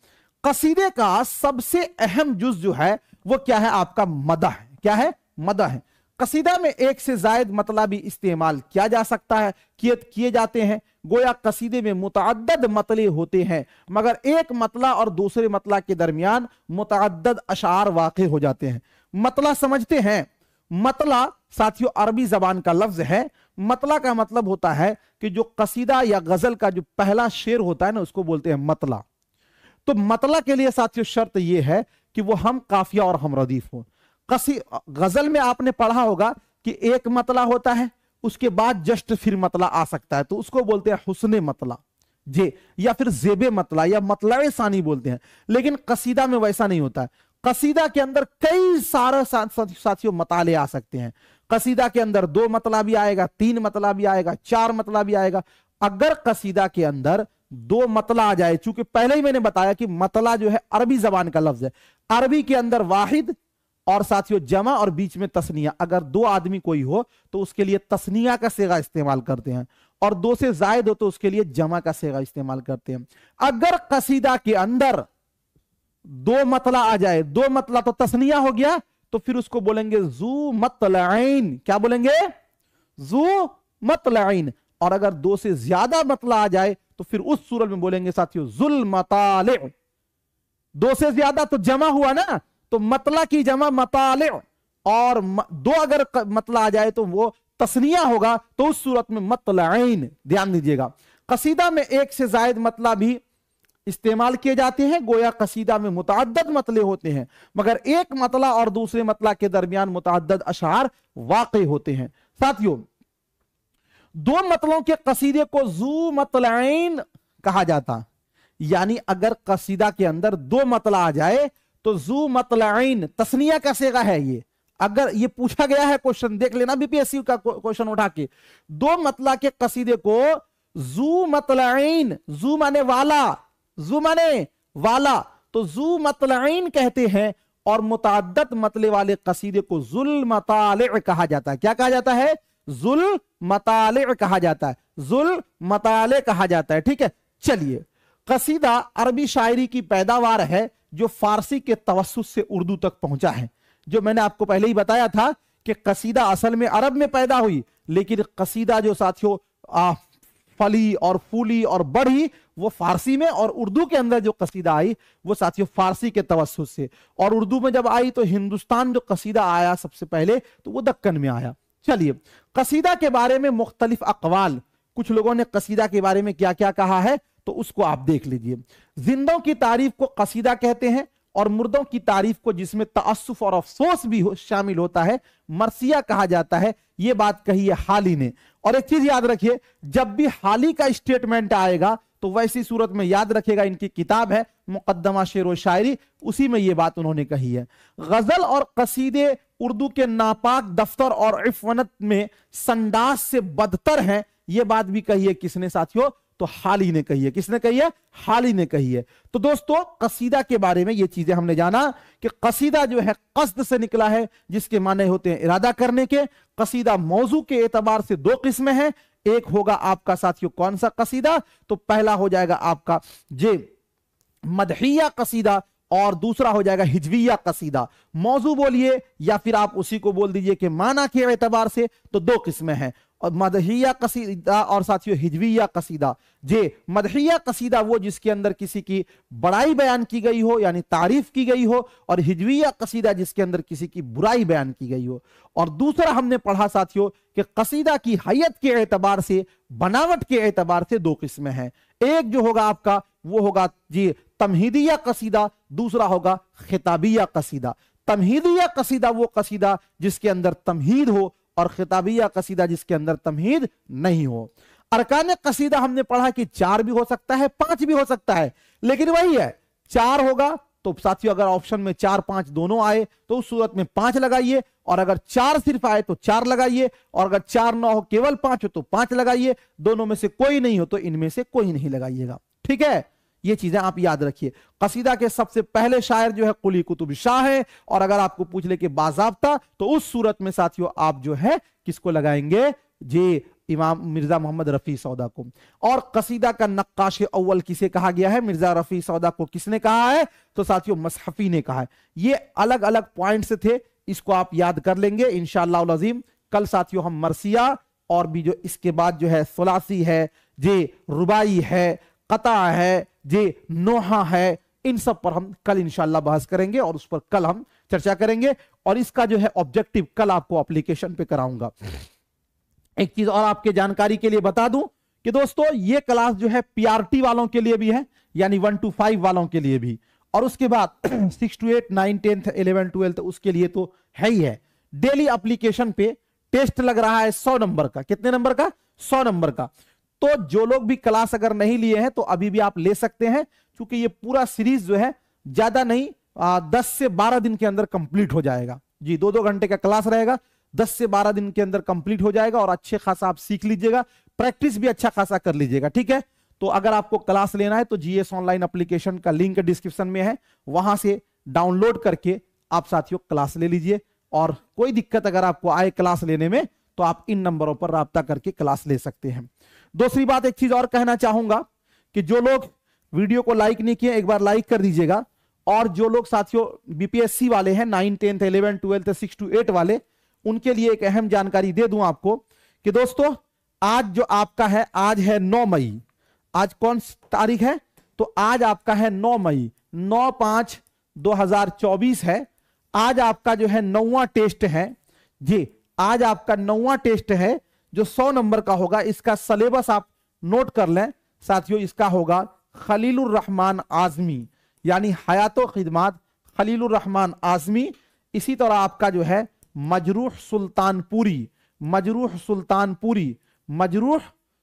कसीदे का सबसे अहम जुज जो है वो क्या है? आपका मदह है। क्या है? मदह है। कसीदा में एक से जायद मतला भी इस्तेमाल किया जा सकता है, किए जाते हैं। गोया कसीदे में मुतअद्दद मतले होते हैं, मगर एक मतला और दूसरे मतला के दरमियान मुतअद्दद अशार वाक़े हो जाते हैं। मतला समझते हैं? मतला साथियों अरबी जबान का लफ्ज है। मतला का मतलब होता है कि जो कसीदा या गजल का जो पहला शेर होता है ना, उसको बोलते हैं मतला। तो मतला के लिए साथियों शर्त यह है कि वो हम काफिया और हम रदीफ हो। गजल में आपने पढ़ा होगा कि एक मतला होता है, उसके बाद जस्ट फिर मतला आ सकता है, तो उसको बोलते हैं हुस्ने मतला जे, या फिर जेबे मतला या मतलाए सानी बोलते हैं। लेकिन कसीदा में वैसा नहीं होता है। कसीदा के अंदर कई सारे साथियों मताले आ सकते हैं। कसीदा के अंदर 2 मतला भी आएगा, 3 मतला भी आएगा, 4 मतला भी आएगा। अगर कसीदा के अंदर 2 मतला आ जाए, चूंकि पहले ही मैंने बताया कि मतला जो है अरबी जबान का लफ्ज है, अरबी के अंदर वाहिद और साथियों जमा और बीच में तस्निया, अगर 2 आदमी कोई हो तो उसके लिए तस्निया का सेगा इस्तेमाल करते हैं, और 2 से जायद हो तो उसके लिए जमा का सेगा इस्तेमाल करते हैं। अगर कसीदा के अंदर 2 मतला आ जाए, 2 मतला तो तस्निया हो गया, तो फिर उसको बोलेंगे जू मतलाइन। क्या बोलेंगे? जू मतलाइन। और अगर 2 से ज्यादा मतला आ जाए तो फिर उस सूरत में बोलेंगे साथियों जुल मताले। 2 से ज्यादा तो जमा हुआ ना, तो मतला की जमा मताले, और 2 अगर मतला आ जाए तो वो तस्निया होगा, तो उस सूरत में मतलाइन। ध्यान दीजिएगा, कसीदा में एक से जायद मतला भी इस्तेमाल किए जाते हैं। गोया कसीदा में मुतअद्दद मतले होते हैं, मगर एक मतला और दूसरे मतला के दरमियान मुतअद्दद अशार वाक़े होते हैं। साथियों, 2 मतलों के कसीदे को जू मतलाइन कहा जाता, यानी अगर कसीदा के अंदर 2 मतला आ जाए तो जू मतलाइन तस्निया का सेगा है। ये अगर ये पूछा गया है क्वेश्चन, देख लेना बीपीएससी का क्वेश्चन उठा के, 2 मतला के कसीदे को जू मतलाइन, जू माने वाला, जू माने वाला, तो जू मतलाइन कहते हैं। और मुतअद्दद मतले वाले कसीदे को जुल मताले कहा जाता है। क्या कहा जाता है? जुल मताले कहा जाता है, जुल मताले कहा जाता है। ठीक है, चलिए, कसीदा अरबी शायरी की पैदावार है जो फारसी के तवस्सुत से उर्दू तक पहुंचा है। जो मैंने आपको पहले ही बताया था कि कसीदा असल में अरब में पैदा हुई, लेकिन कसीदा जो साथियों फली और फूली और बढ़ी वो फारसी में, और उर्दू के अंदर जो कसीदा आई वो साथियों फारसी के तवस्सुत से, और उर्दू में जब आई तो हिंदुस्तान जो कसीदा आया सबसे पहले तो वो दक्कन में आया। चलिए, कसीदा के बारे में मुख्तलिफ अक़वाल, कुछ लोगों ने कसीदा के बारे में क्या क्या कहा है तो उसको आप देख लीजिए। जिंदों की तारीफ को कसीदा कहते हैं, और मुर्दों की तारीफ को, जिसमें तअस्सुफ और अफसोस भी शामिल होता है, मरसिया कहा जाता है। यह बात कही है हाली ने। और एक चीज याद रखिए, जब भी हाली का स्टेटमेंट आएगा तो वैसी सूरत में याद रखेगा, इनकी किताब है मुकद्दमा शेर व शायरी, उसी में यह बात उन्होंने कही है। गजल और कसीदे उर्दू के नापाक दफ्तर और इफ़्वनत में संडास से बदतर हैं, यह बात भी कही है किसने साथियों? तो हाली ने कही है। किसने कही है? हाली ने कही है। तो दोस्तों, कसीदा के बारे में ये चीजें हमने जाना कि कसीदा जो है कस्द से निकला है, जिसके माने होते हैं इरादा करने के। कसीदा मौजू के एतबार से 2 किस्में हैं। एक होगा आपका साथियों कौन सा कसीदा? तो पहला हो जाएगा आपका जे मदहिया कसीदा, और दूसरा हो जाएगा हिजविया कसीदा। मौजू बोलिए या फिर आप उसी को बोल दीजिए कि माना के एतबार से तो दो किस्में हैं, और मदहिया कसीदा और साथियों हिजविया कसीदा। जे मदहिया कसीदा वो जिसके अंदर किसी की बड़ाई बयान की गई हो यानी तारीफ की गई हो, और हिजविया कसीदा जिसके अंदर किसी की बुराई बयान की गई हो। और दूसरा हमने पढ़ा साथियों कि कसीदा की हैयत के एतबार से, बनावट के एतबार से दो किस्में हैं। एक जो होगा आपका वो होगा जी तमहीदिया कसीदा, दूसरा होगा खिताबिया कसीदा। तमहीदिया कसीदा वो कसीदा जिसके अंदर तमहीद हो, और खिताबिया कसीदा जिसके अंदर तमहीद नहीं हो। अरकान कसीदा हमने पढ़ा कि 4 भी हो सकता है, 5 भी हो सकता है, लेकिन वही है 4 होगा तो साथियों अगर ऑप्शन में 4 5 दोनों आए तो उस सूरत में 5 लगाइए, और अगर 4 सिर्फ आए तो 4 लगाइए, और अगर 4 ना हो केवल 5 हो तो 5 लगाइए। दोनों में से कोई नहीं हो तो इनमें से कोई नहीं लगाइएगा। ठीक है, ये चीजें आप याद रखिए। कसीदा के सबसे पहले शायर जो है कुली कुतुब शाह है, और अगर आपको पूछ ले कि बाज़ाब्ता तो उस सूरत में साथियों आप जो है किसको लगाएंगे जी इमाम मिर्जा मोहम्मद रफी सौदा को। और कसीदा का नक्काश अव्वल किसे कहा गया है? मिर्जा रफी सौदा को किसने कहा है? तो साथियों मसहफी ने कहा है। ये अलग अलग पॉइंट्स थे, इसको आप याद कर लेंगे इंशाअल्लाह अज़ीम। कल साथियों हम मरसिया और भी जो इसके बाद जो है सुलासी है जी, रुबाई है, कता है जी, नोहा है, इन सब पर हम कल इंशाअल्लाह बहस करेंगे और उस पर कल हम चर्चा करेंगे। और इसका जो है ऑब्जेक्टिव कल आपको एप्लीकेशन पे कराऊंगा। एक चीज और आपके जानकारी के लिए बता दूं कि दोस्तों ये क्लास जो है पीआरटी वालों के लिए भी है, यानी 1 to 5 वालों के लिए भी, और उसके बाद 6 to 8 9 10 11 12 उसके लिए तो है ही है। डेली एप्लीकेशन पे टेस्ट लग रहा है 100 नंबर का। कितने नंबर का? 100 नंबर का। तो जो लोग भी क्लास अगर नहीं लिए हैं तो अभी भी आप ले सकते हैं, क्योंकि ये पूरा सीरीज जो है ज्यादा नहीं 10 से 12 दिन के अंदर कंप्लीट हो जाएगा जी। 2-2 घंटे का क्लास रहेगा, 10 से 12 दिन के अंदर कंप्लीट हो जाएगा, और अच्छे खासा आप सीख लीजिएगा, प्रैक्टिस भी अच्छा खासा कर लीजिएगा। ठीक है, तो अगर आपको क्लास लेना है तो जीएस ऑनलाइन एप्लीकेशन का लिंक डिस्क्रिप्शन में है, वहां से डाउनलोड करके आप साथियों क्लास ले लीजिए। और कोई दिक्कत अगर आपको आए क्लास लेने में तो आप इन नंबरों पर राब्ता करके क्लास ले सकते हैं। दूसरी बात एक चीज और कहना चाहूंगा कि जो लोग वीडियो को लाइक नहीं किए एक बार लाइक कर दीजिएगा, और जो लोग साथियों बीपीएससी वाले हैं 9 10 11 12 6 to 8 वाले, उनके लिए एक अहम जानकारी दे दूं आपको कि दोस्तों आज जो आपका है, आज है 9 मई। आज कौन सी तारीख है? तो आज आपका है 9 मई, 9/5/2024 है। आज आपका जो है 9वां टेस्ट है जी। आज आपका 9वां टेस्ट है जो 100 नंबर का होगा। इसका सिलेबस आप नोट कर लें साथियों। इसका होगा खलीलुर रहमान आजमी, यानी हयातो खिदमात खलीलुर रहमान आजमी। इसी तरह आपका जो है मजरूह सुल्तानपुरी, मजरूह सुल्तानपुरी, मजरूह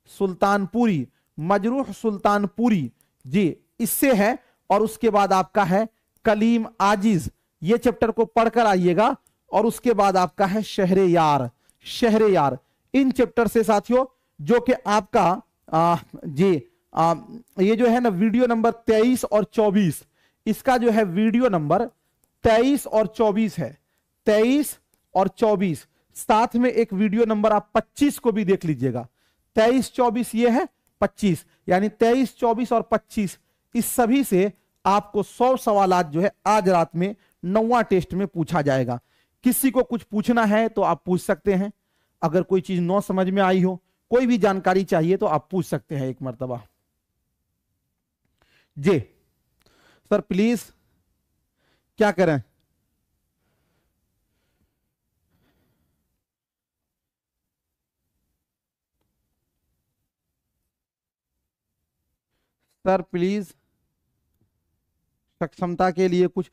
सुल्तानपुरी, मजरूह सुल्तानपुरी जी, इससे है। और उसके बाद आपका है कलीम आजिज, ये चैप्टर को पढ़कर आइएगा। और उसके बाद आपका है शहरे यार, शहरे यार। इन चैप्टर से साथियों जो कि आपका ये जो है ना वीडियो नंबर 23 और 24, इसका जो है वीडियो नंबर 23 और 24 है। 23 और 24, साथ में एक वीडियो नंबर आप 25 को भी देख लीजिएगा। 23 24 ये है, 25 यानी 23 24 और 25, इस सभी से आपको 100 सवालात जो है आज रात में 9वां टेस्ट में पूछा जाएगा। किसी को कुछ पूछना है तो आप पूछ सकते हैं। अगर कोई चीज न समझ में आई हो, कोई भी जानकारी चाहिए तो आप पूछ सकते हैं एक मर्तबा जी। सर प्लीज क्या करें? सर प्लीज सक्षमता के लिए कुछ,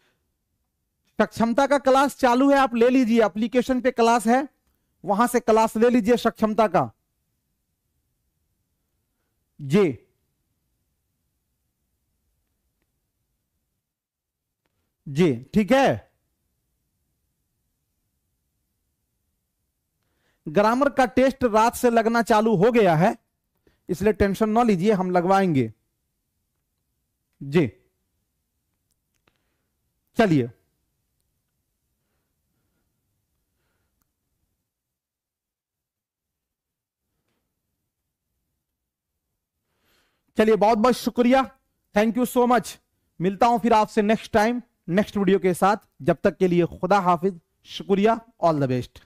सक्षमता का क्लास चालू है, आप ले लीजिए। एप्लीकेशन पे क्लास है, वहां से क्लास ले लीजिए सक्षमता का जी। जी ठीक है। ग्रामर का टेस्ट रात से लगना चालू हो गया है, इसलिए टेंशन ना लीजिए, हम लगवाएंगे जी। चलिए चलिए, बहुत बहुत शुक्रिया, थैंक यू सो मच। मिलता हूं फिर आपसे नेक्स्ट टाइम नेक्स्ट वीडियो के साथ। जब तक के लिए खुदा हाफिज, शुक्रिया, ऑल द बेस्ट।